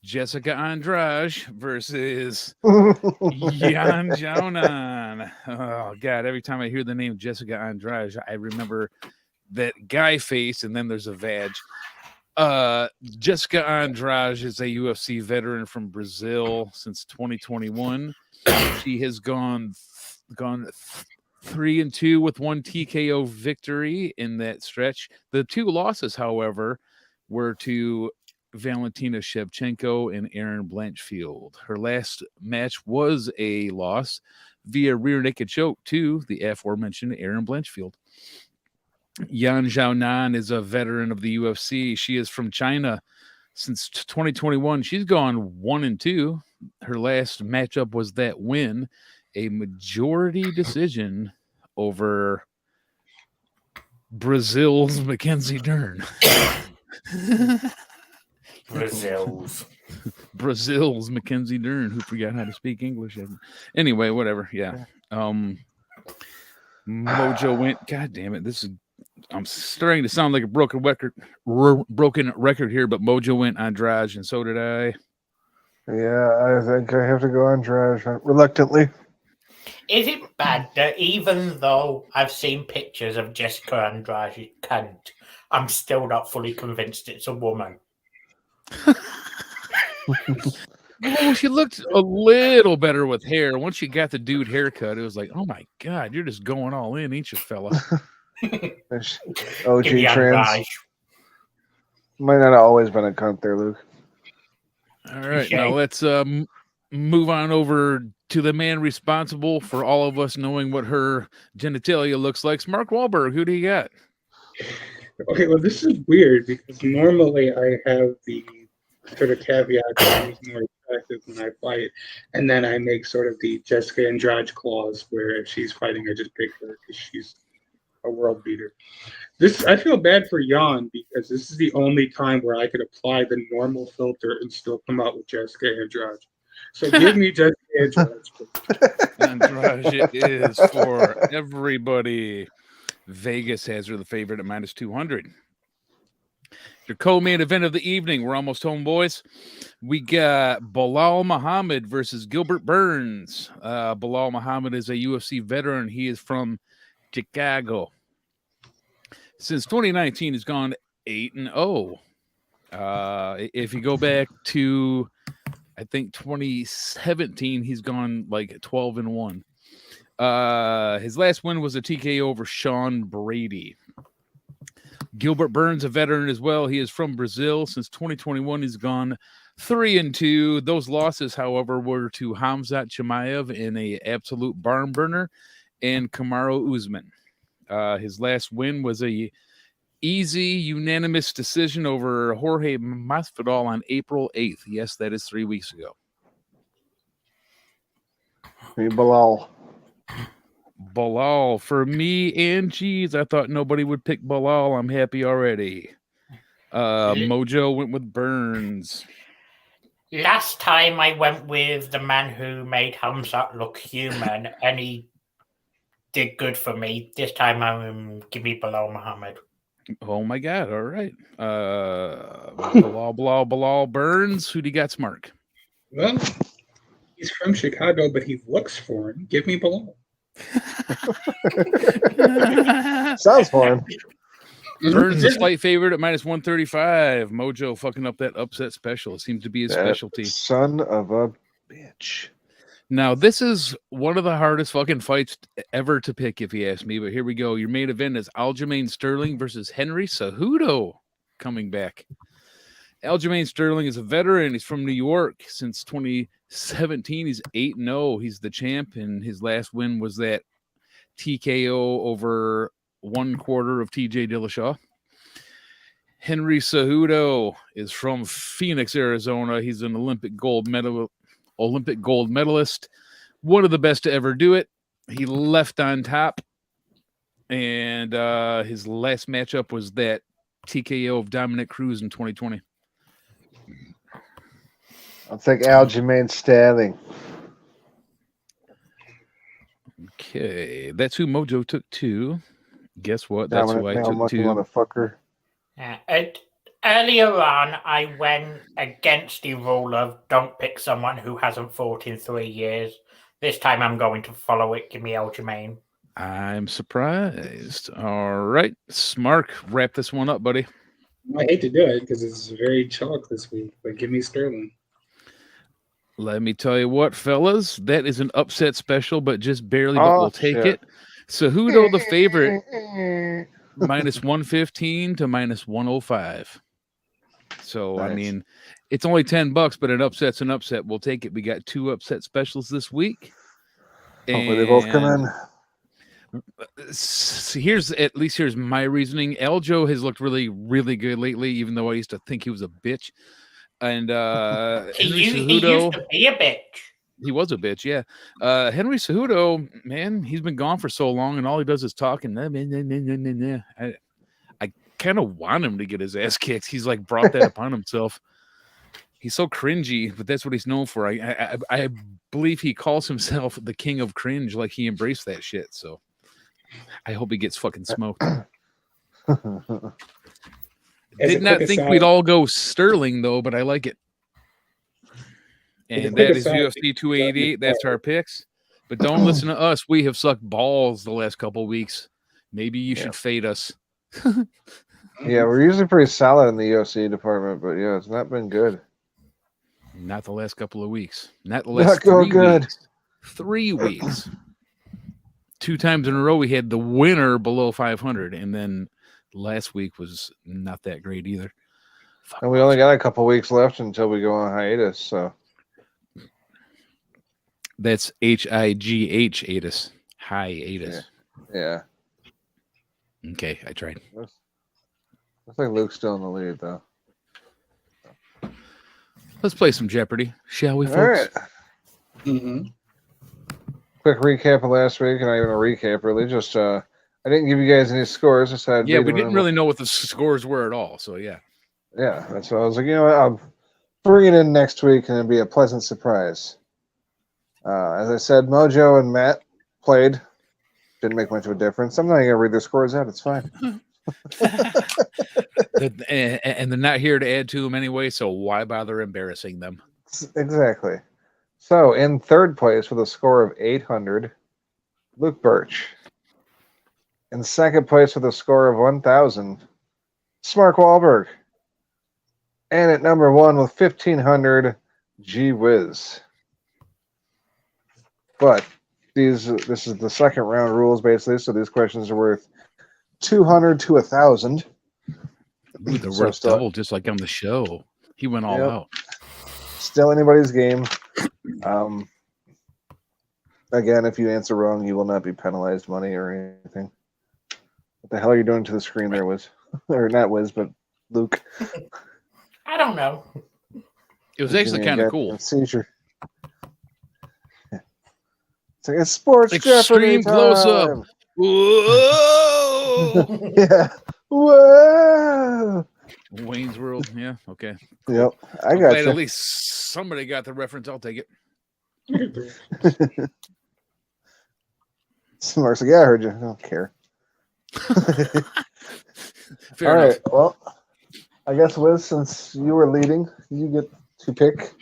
Jessica Andrade versus Yan Xiaonan. Oh, God. Every time I hear the name Jessica Andrade, I remember that guy face, and then there's a vag. Jessica Andrade is a UFC veteran from Brazil since 2021. She has gone 3-2 with one TKO victory in that stretch. The two losses, however, were to Valentina Shevchenko and Erin Blanchfield. Her last match was a loss via rear naked choke to the aforementioned Erin Blanchfield. Yan Xiaonan is a veteran of the UFC. She is from China since 2021. She's gone 1-2. Her last matchup was that win, a majority decision over Brazil's Mackenzie Dern. Brazil's Mackenzie Dern, who forgot how to speak English. Anyway, whatever. Yeah. Mojo went. God damn it! I'm starting to sound like a broken record here, but Mojo went Andrade, and so did I.
Yeah, I think I have to go Andrade reluctantly.
Is it bad that even though I've seen pictures of Jessica Andrade cunt, I'm still not fully convinced it's a woman?
Oh, she looked a little better with hair. Once she got the dude haircut, it was like, oh my God, you're just going all in, ain't you, fella?
OG
Give me
trans.
advice.
Might not have always been a cunt there, Luke.
All right, now let's move on over to the man responsible for all of us knowing what her genitalia looks like. Mark Wahlberg, who do you got?
Okay, well, this is weird because normally I have the sort of caveat that he's more attractive when I fight, and then I make sort of the Jessica Andrade clause where if she's fighting, I just pick her because she's a world beater. This I feel bad for Jan because this is the only time where I could apply the normal filter and still come out with Jessica Andrade. So give me Jessica Andrade.
Andrade is for everybody. Vegas has her the favorite at -200. Your co-main event of the evening. We're almost home, boys. We got Bilal Muhammad versus Gilbert Burns. Bilal Muhammad is a UFC veteran. He is from Chicago. Since 2019, he's gone 8-0. If you go back to, I think 2017, he's gone like 12-1. His last win was a TKO over Sean Brady. Gilbert Burns, a veteran as well. He is from Brazil. Since 2021, he's gone 3-2. Those losses, however, were to Hamzat Chimaev in a absolute barn burner and Kamaru Usman. His last win was a easy, unanimous decision over Jorge Masvidal on April 8th. Yes, that is 3 weeks ago.
Hey, Bilal.
Bilal for me, and geez, I thought nobody would pick Bilal. I'm happy already. Mojo went with Burns.
Last time I went with the man who made Hamzat look human, and he did good for me. This time I'm give me Bilal Muhammad.
Oh my God! All right, Bilal Burns. Who do you got, Mark?
Well, he's from Chicago, but he looks foreign. Give me Bilal.
Sounds foreign.
Burns is slight favorite at -135. Mojo fucking up that upset special. It seems to be his specialty.
Son of a bitch.
Now, this is one of the hardest fucking fights ever to pick, if you ask me. But here we go. Your main event is Aljamain Sterling versus Henry Cejudo coming back. Aljamain Sterling is a veteran. He's from New York. Since 2017, he's 8-0. He's the champ, and his last win was that TKO over 1/4 of TJ Dillashaw. Henry Cejudo is from Phoenix, Arizona. He's an Olympic gold medalist, one of the best to ever do it. He left on top, and his last matchup was that TKO of Dominic Cruz in 2020.
I'll take Aljamain Sterling.
Okay, that's who Mojo took too. Guess what? That's who I took too.
Motherfucker.
Earlier on, I went against the rule of don't pick someone who hasn't fought in 3 years. This time I'm going to follow it. Give me Aljamain.
I'm surprised. All right. Smark, wrap this one up, buddy.
I hate to do it because it's very chalk this week, but give me Sterling.
Let me tell you what, fellas, that is an upset special, but just barely, but we'll take it. Cejudo, the favorite, -115 to -105. So, nice. I mean, it's only $10, but an upset's an upset. We'll take it. We got 2 upset specials this week.
Hopefully they both come in.
Here's my reasoning. Aljo has looked really, really good lately, even though I used to think he was a bitch. And
he used to be a bitch.
He was a bitch, yeah. Henry Cejudo, man, he's been gone for so long, and all he does is talk. And I kind of want him to get his ass kicked. He's like brought that upon himself. He's so cringy, but that's what he's known for. I believe he calls himself the king of cringe, like he embraced that shit. So I hope he gets fucking smoked. Did not think we'd all go Sterling, though, but I like it. And that is UFC 288. That's our picks. But don't listen to us. We have sucked balls the last couple of weeks. Maybe you should fade us.
Yeah, we're usually pretty solid in the UFC department, but yeah, it's not been good.
Not the last couple of weeks. Not the last
Not going
3
good.
weeks. 3 weeks. 2 times in a row we had the winner below 500, and then last week was not that great either. Fuck,
And we only got a couple weeks left until we go on hiatus. So
that's HIGH hiatus.
Yeah.
Okay, I tried.
Looks like Luke's still in the lead, though.
Let's play some Jeopardy, shall we, folks?
All right.
Mm-hmm.
Quick recap of last week, and not even a recap, really. Just I didn't give you guys any scores. I said
Yeah, we didn't really know what the scores were at all. So yeah.
Yeah, that's why I was like, you know what, I'll bring it in next week, and it'll be a pleasant surprise. As I said, Mojo and Matt played. Didn't make much of a difference. I'm not going to read their scores out. It's fine.
And they're not here to add to them anyway, so why bother embarrassing them?
Exactly. So, in third place with a score of 800, Luke Birch. In second place with a score of 1,000, Smark Wahlberg. And at number one with 1,500, Gee Whiz. But this is the second round rules, basically, so these questions are worth 200 to 1,000.
Ooh, they're worth double, just like on the show. He went all out.
Still anybody's game. Again, if you answer wrong, you will not be penalized money or anything. What the hell are you doing to the screen there, Wiz? Or not Wiz, but Luke.
I don't know.
It was actually kind of cool.
Seizure. It's like a sports
extreme close up.
Whoa! Yeah. Whoa!
Wayne's World. Yeah. Okay.
Yep. I got you.
At least somebody got the reference. I'll take it.
Smart's like, yeah, I heard you. I don't care.
Fair
All
enough.
right. Well, I guess, Wiz, since you were leading, you get to pick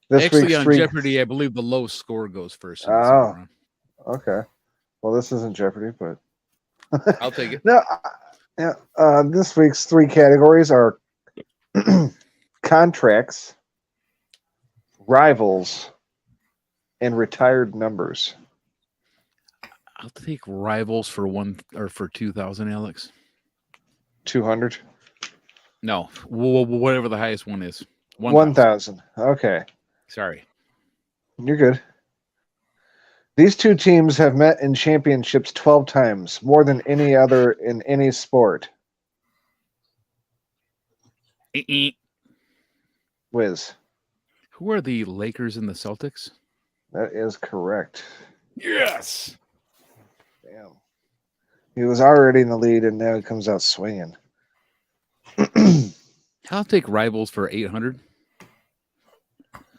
this
Actually,
week's
on
three.
Jeopardy, I believe the lowest score goes first.
Oh. Okay. Well, this isn't Jeopardy, but
I'll take it.
No. Yeah. This week's three categories are contracts, rivals, and retired numbers.
I'll take rivals for 2,000, Alex.
200.
No, whatever the highest one is.
1,000. Okay.
Sorry.
You're good. These two teams have met in championships 12 times, more than any other in any sport. Wiz.
Who are the Lakers and the Celtics?
That is correct.
Yes.
Damn. He was already in the lead, and now he comes out swinging.
I'll take rivals for 800.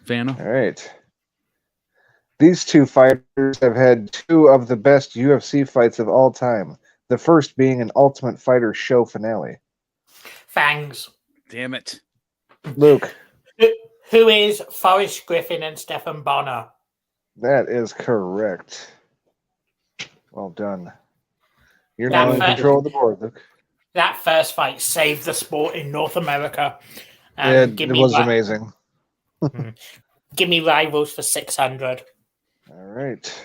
Vanna.
All right. These two fighters have had two of the best UFC fights of all time. The first being an Ultimate Fighter show finale.
Fangs.
Damn it.
Luke.
Who is Forrest Griffin and Stephen Bonner?
That is correct. Well done. You're now in control of the board, Luke.
That first fight saved the sport in North America.
It was amazing.
Give me rivals for 600.
All right.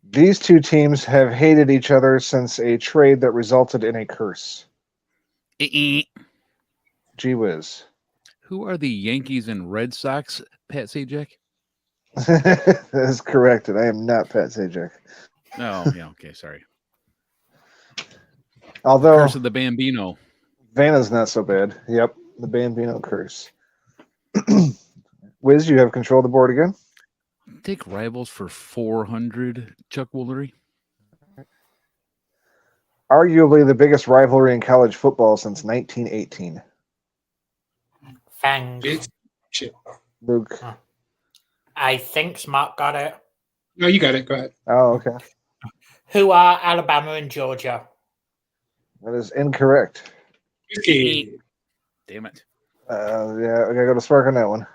These two teams have hated each other since a trade that resulted in a curse. Gee whiz.
Who are the Yankees and Red Sox, Pat Sajak?
That is correct, and I am not Pat Sajak.
Oh, yeah, okay, sorry.
Although
Curse of the Bambino.
Vanna's not so bad. Yep, the Bambino curse. Wiz, you have control of the board again.
Take rivals for 400, Chuck Woolery.
Arguably the biggest rivalry in college football since 1918.
Fangs.
Luke.
I think Smart got it.
No, you got it. Go ahead.
Oh, okay.
Who are Alabama and Georgia?
That is incorrect.
Damn it.
Yeah, I gotta go to Spark on that one.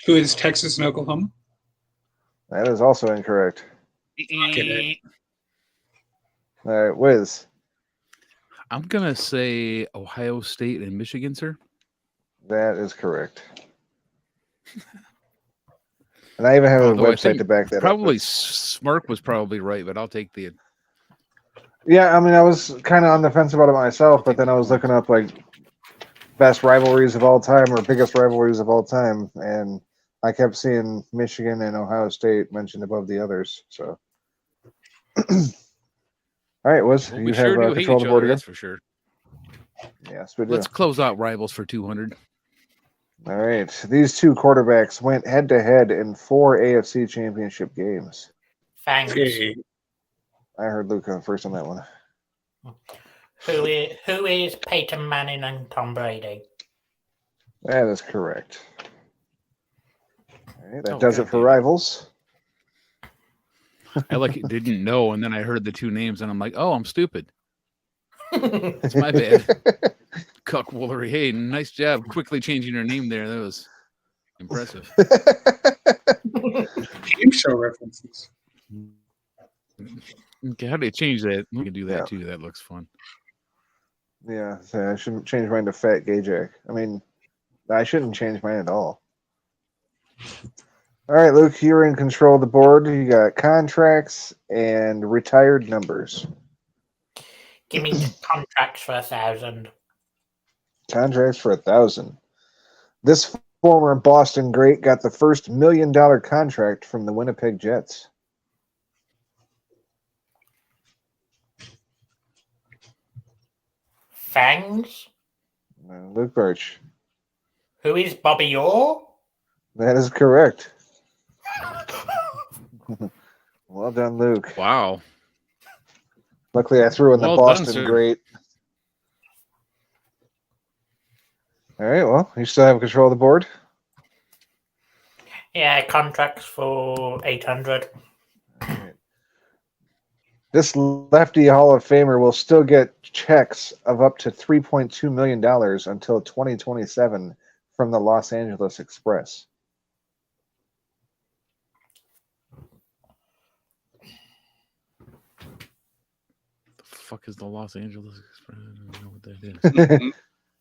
Who is Texas and Oklahoma?
That is also incorrect. All right, Wiz.
I'm going to say Ohio State and Michigan, sir.
That is correct. And I even have a
Although I
website
think
to back that
probably
up.
Smirk was probably right, but I'll take the.
Yeah, I mean, I was kind of on the fence about it myself,
I'll
but
take
then
the
I was
points.
looking up like best rivalries of all time or biggest rivalries of all time, and I kept seeing Michigan and Ohio State mentioned above the others. So, all right, Wiz,
Well,
you
we
have
sure do hate
control of
each
the board
other,
again.
that's for sure.
Yes, we do.
Let's close out rivals for 200.
All right, these two quarterbacks went head to head in 4 AFC Championship games.
Thanks.
Okay.
I heard Luke first on that one.
Who is Peyton Manning and Tom Brady?
That is correct. All right, that
Oh,
does
God
it for
damn it.
rivals.
I didn't know, and then I heard the two names, and I'm like, oh, I'm stupid. It's my bad. Cuckwoolery. Hey, nice job quickly changing your name there. That was impressive.
Game show references.
Okay, how do they change that? We can do that
Yeah.
too. That looks fun.
Yeah, so I shouldn't change mine to Fat Gay Jack. I mean, I shouldn't change mine at all. All right, Luke, you're in control of the board. You got contracts and retired numbers.
Give me contracts for 1,000.
Contracts for 1,000. This former Boston great got the first $1 million contract from the Winnipeg Jets.
Fangs?
Luke Birch.
Who is Bobby Orr?
That is correct. Well done, Luke.
Wow.
Luckily, I threw in the
Well done,
Boston
sir.
great. All right, well, you still have control of the board?
Yeah, contracts for 800.
All right. This lefty Hall of Famer will still get checks of up to $3.2 million until 2027 from the Los Angeles Express.
The fuck is the Los Angeles Express? I don't know what that is.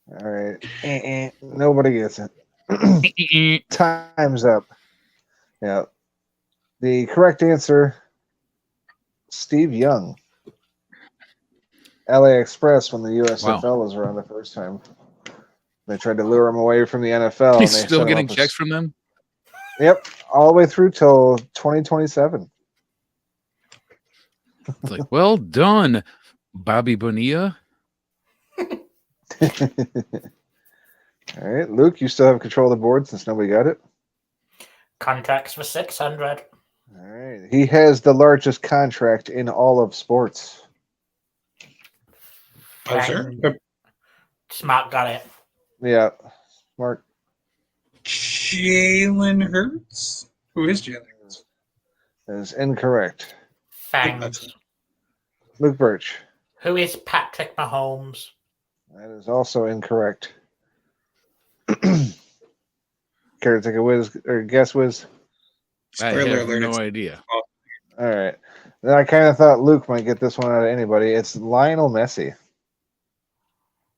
All right. Nobody gets it. Time's up. Yeah. The correct answer, Steve Young. LA Express when the USFL was around the first time. They tried to lure him away from the NFL.
He's
and they
still
sent him
getting
up
checks from them?
Yep. All the way through till 2027.
It's like, well done, Bobby Bonilla.
All right. Luke, you still have control of the board since nobody got it?
Contracts for 600.
All right. He has the contract in all of sports.
Buzzer.
Smart got it.
Yeah. Mark.
Jalen Hurts? Who is Jalen Hurts?
That is incorrect.
Fangs.
Luke Birch.
Who is Patrick Mahomes?
That is also incorrect. Care to take a whiz or guess, Wiz?
I
Spoiler
have
alert.
no idea.
All right. Then I kind of thought Luke might get this one out of anybody. It's Lionel Messi.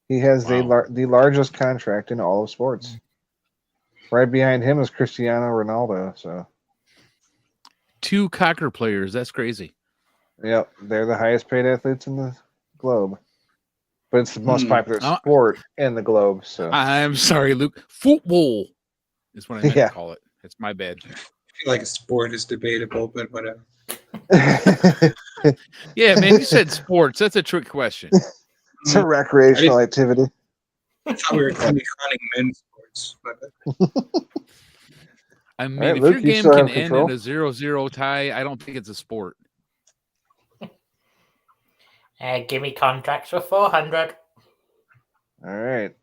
He has the largest contract in all of sports. Right behind him is Cristiano Ronaldo. So,
2 Cocker players. That's crazy.
yep, they're the highest paid athletes in the globe. But it's the most popular sport in the globe. So
I'm sorry, Luke. Football is what I meant to call it. It's my bad.
I feel like a sport is debatable, but whatever.
Yeah, man, you said sports. That's a trick question.
It's a recreational activity.
I thought we were crowning men's sports.
I mean,
right,
if
Luke,
your
you
game
still
can
have
end
control?
in a 0-0 tie, I don't think it's a sport.
Give me contracts for 400.
All right.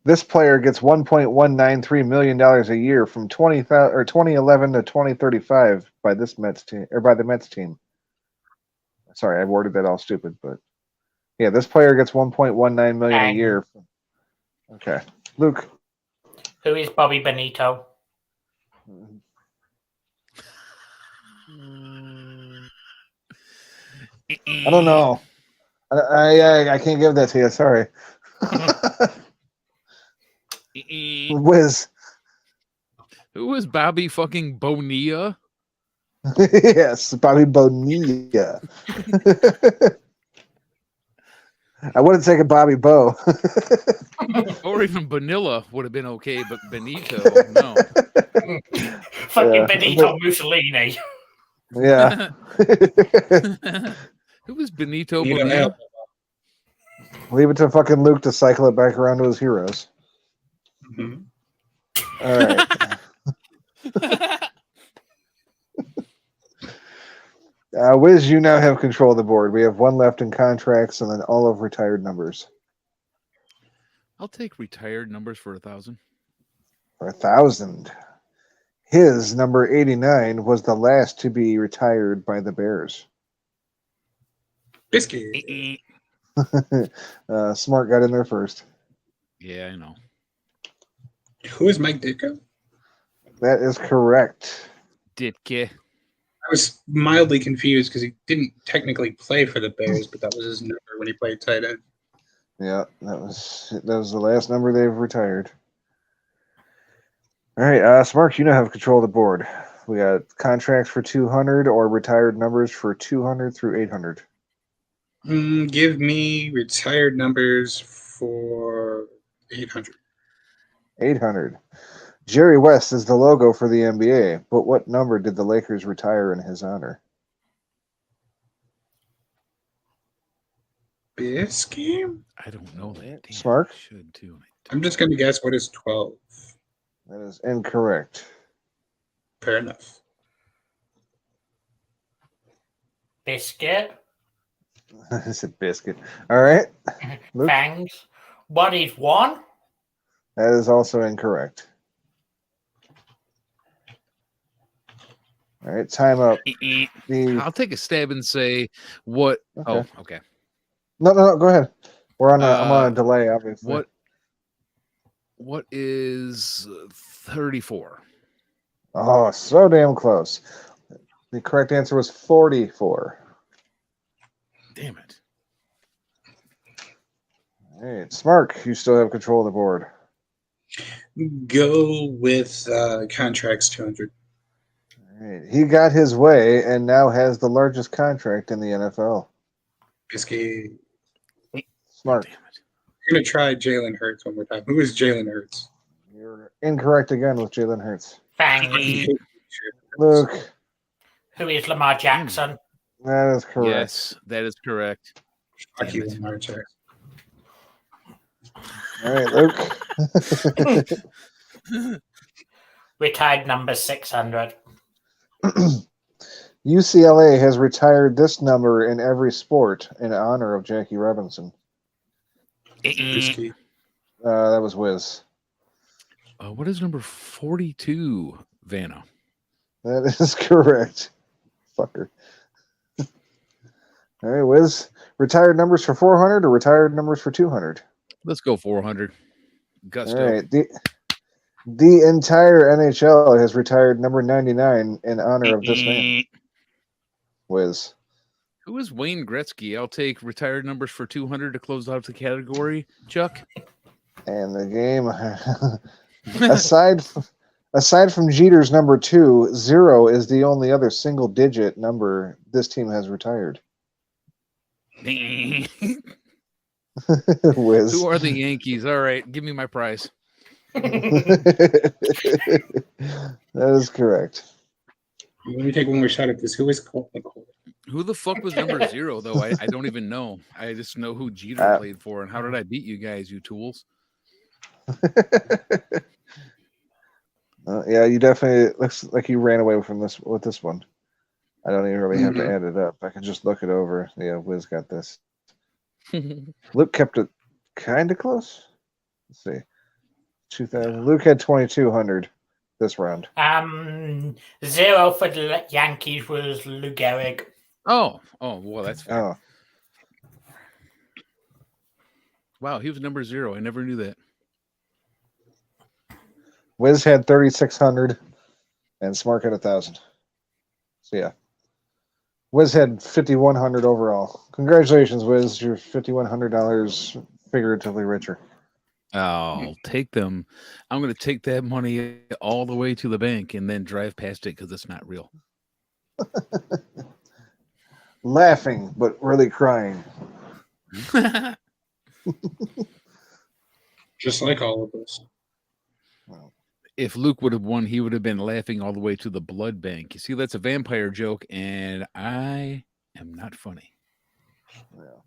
This player gets $1.193 million a year from 2011 to 2035 by this Mets team or by the Mets team. Sorry, I worded that all stupid, but yeah, this player gets $1.19 million a year. Okay, Luke.
Who is Bobby Benito?
I don't know. I can't give that to you. Sorry.
Who was Bobby fucking Bonilla?
Yes, Bobby Bonilla. I wouldn't take a Bobby Bo.
Or even Bonilla would have been okay, but Benito, no.
Fucking Benito Mussolini.
Yeah.
Who was Benito
You know,
Bonilla?
Leave it to fucking Luke to cycle it back around to his heroes.
Mhm.
All right. Wiz, you now have control of the board. We have one left in contracts and then all of retired numbers.
I'll take retired numbers for 1,000.
For 1,000. His number 89 was the last to be retired by the Bears.
Biscuit.
Smart got in there first.
Yeah, I know.
Who is Mike Ditka?
That is correct.
Ditke.
I was mildly confused because he didn't technically play for the Bears, but that was his number when he played tight end.
Yeah, that was the last number they've retired. All right, Smart, you now have control of the board. We got contracts for 200 or retired numbers for 200 through 800.
Give me retired numbers for 800.
800. Jerry West is the logo for the NBA, but what number did the Lakers retire in his honor?
Biscuit?
I don't know that. Damn,
Smart?
I should too.
I'm just going to guess what is 12.
That is incorrect.
Fair enough.
Biscuit.
It's a biscuit. All right. Luke?
Fangs. What is one?
That is also incorrect. All right, time up.
I'll take a stab and say what.
Okay.
Oh, okay.
No, go ahead. I'm on a delay, obviously.
What is 34?
Oh, so damn close. The correct answer was 44.
Damn it.
All right, Smark, you still have control of the board.
Go with contracts 200.
All right, he got his way and now has the largest contract in the NFL.
Biscuit.
Smart.
Oh, damn it.
You're going to try Jalen Hurts one more time. Who is Jalen Hurts?
You're incorrect again with Jalen Hurts.
Fangs.
Luke,
Who is Lamar Jackson?
that is correct.
Yes, that is correct.
Fuck
Damn
you,
it.
Lamar Jackson.
All right, Luke.
Retired number 600.
UCLA has retired this number in every sport in honor of Jackie Robinson.
Biscuit.
That was Wiz.
What is number 42, Vanna?
That is correct. Fucker. All right, Wiz. Retired numbers for 400 or retired numbers for 200?
Let's go 400. Gusto.
All right. The entire NHL has retired number 99 in honor of this man. Wiz.
Who is Wayne Gretzky? I'll take retired numbers for 200 to close out the category. Chuck?
And the game, aside from Jeter's number 2, 0 is the only other single-digit number this team has retired. Wiz.
Who are the Yankees? All right, give me my prize.
That is correct.
Let me take one more shot at this. Who is Colt McCoy?
Who the fuck was number 0, though? I don't even know. I just know who Jeter played for. And how did I beat you guys, you tools?
Yeah, you definitely looks like you ran away from this with this one. I don't even really have to add it up. I can just look it over. Yeah, Wiz got this. Luke kept it kind of close. Let's see. 2000. Luke had 2,200 this round.
0 for the Yankees was Lou Gehrig.
Oh, well, that's fair.
Oh,
Wow, he was number 0. I never knew that.
Wiz had 3,600 and Smart had 1,000. So yeah. Wiz had 5,100 overall. Congratulations, Wiz. You're $5,100 figuratively richer.
I'll take them. I'm going to take that money all the way to the bank and then drive past it because it's not real.
Laughing, but really crying.
Just like all of us.
If Luke would have won, he would have been laughing all the way to the blood bank. You see, that's a vampire joke, and I am not funny.
Yeah.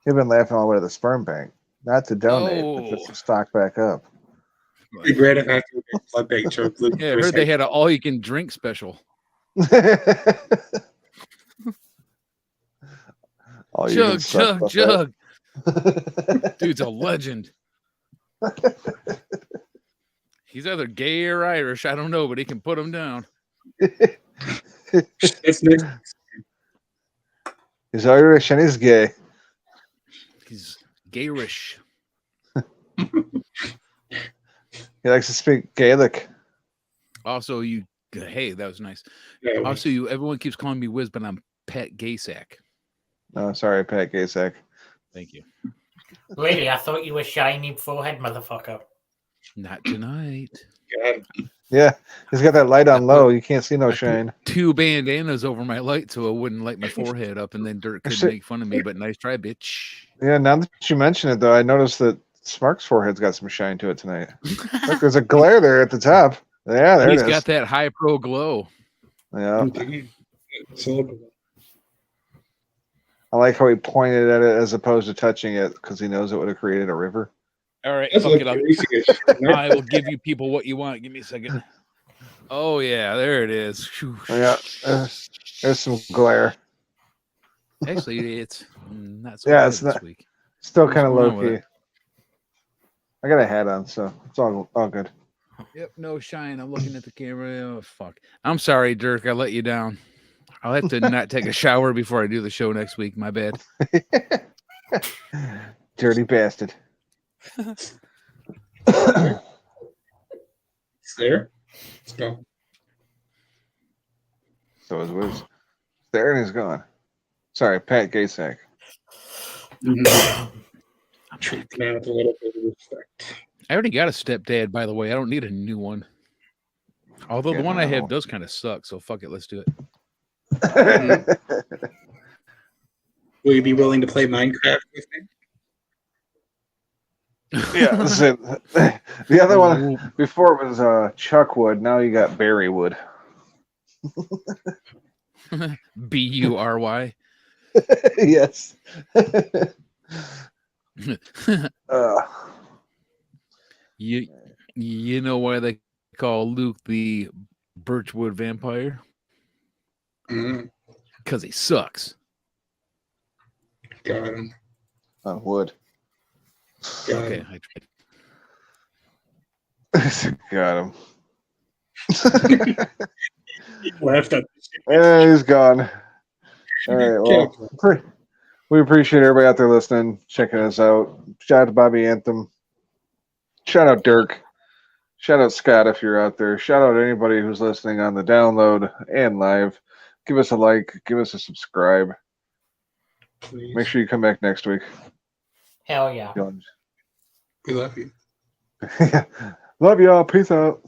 He'd been laughing all the way to the sperm bank. Not to donate, but just to stock back up.
It'd be great if after the blood bank joke, Luke.
Yeah, I heard they had an all-you-can-drink special. Chug. Dude's a legend. He's either gay or Irish. I don't know, but he can put them down.
It's next.
He's Irish and he's gay.
He's Gaelish.
He likes to speak Gaelic.
Also, hey, that was nice.
Yeah,
Also, everyone keeps calling me Wiz, but I'm Pat Gaysack.
Oh, sorry, Pat Gaysack.
Thank you.
Really, I thought you were shiny forehead, motherfucker.
Not tonight.
God.
Yeah, he's got that light on low. You can't see no shine.
2 bandanas over my light so it wouldn't light my forehead up, and then Dirt could make fun of me. But nice try, bitch.
Yeah, now that you mention it, though, I noticed that Smark's forehead's got some shine to it tonight. Look, there's a glare there at the top. Yeah, there
He's
it is.
got that high pro glow.
Yeah,
It's a little bit.
I like how he pointed at it as opposed to touching it because he knows it would have created a river.
All right,
That's
fuck
what
it up.
Greasy
I will give you people what you want. Give me a second. Oh yeah, there it is. Whew.
Yeah, there's some glare.
Actually, it's not so
Yeah,
bad
it's
this
not-
week.
Still
What's
kind of
going
low
on with
key. I got a hat on, so it's all good.
Yep, no shine. I'm looking at the camera. Oh fuck. I'm sorry, Dirk. I let you down. I'll have to not take a shower before I do the show next week. My bad.
Dirty bastard.
It's there. Let's go.
So is Wiz. There and he's gone. Sorry, Pat Gaysack.
Treat the man with a little bit of respect.
I already got a stepdad, by the way. I don't need a new one. Although the one I have does kind of suck, so fuck it. Let's do it.
Will you be willing to play Minecraft with me?
Yeah, listen, the other one before it was Chuckwood. Now you got Berrywood.
Bury.
Yes.
You know why they call Luke the Birchwood vampire? Because he sucks.
Got him.
Wood.
Okay, I tried.
Got him.
He laughed at
Yeah, he's gone. All right. Well, we appreciate everybody out there listening, checking us out. Shout out to Bobby Anthem. Shout out Dirk. Shout out Scott if you're out there. Shout out anybody who's listening on the download and live. Give us a like. Give us a subscribe.
Please.
Make sure you come back next week.
Hell yeah.
We love you.
Love y'all. Peace out.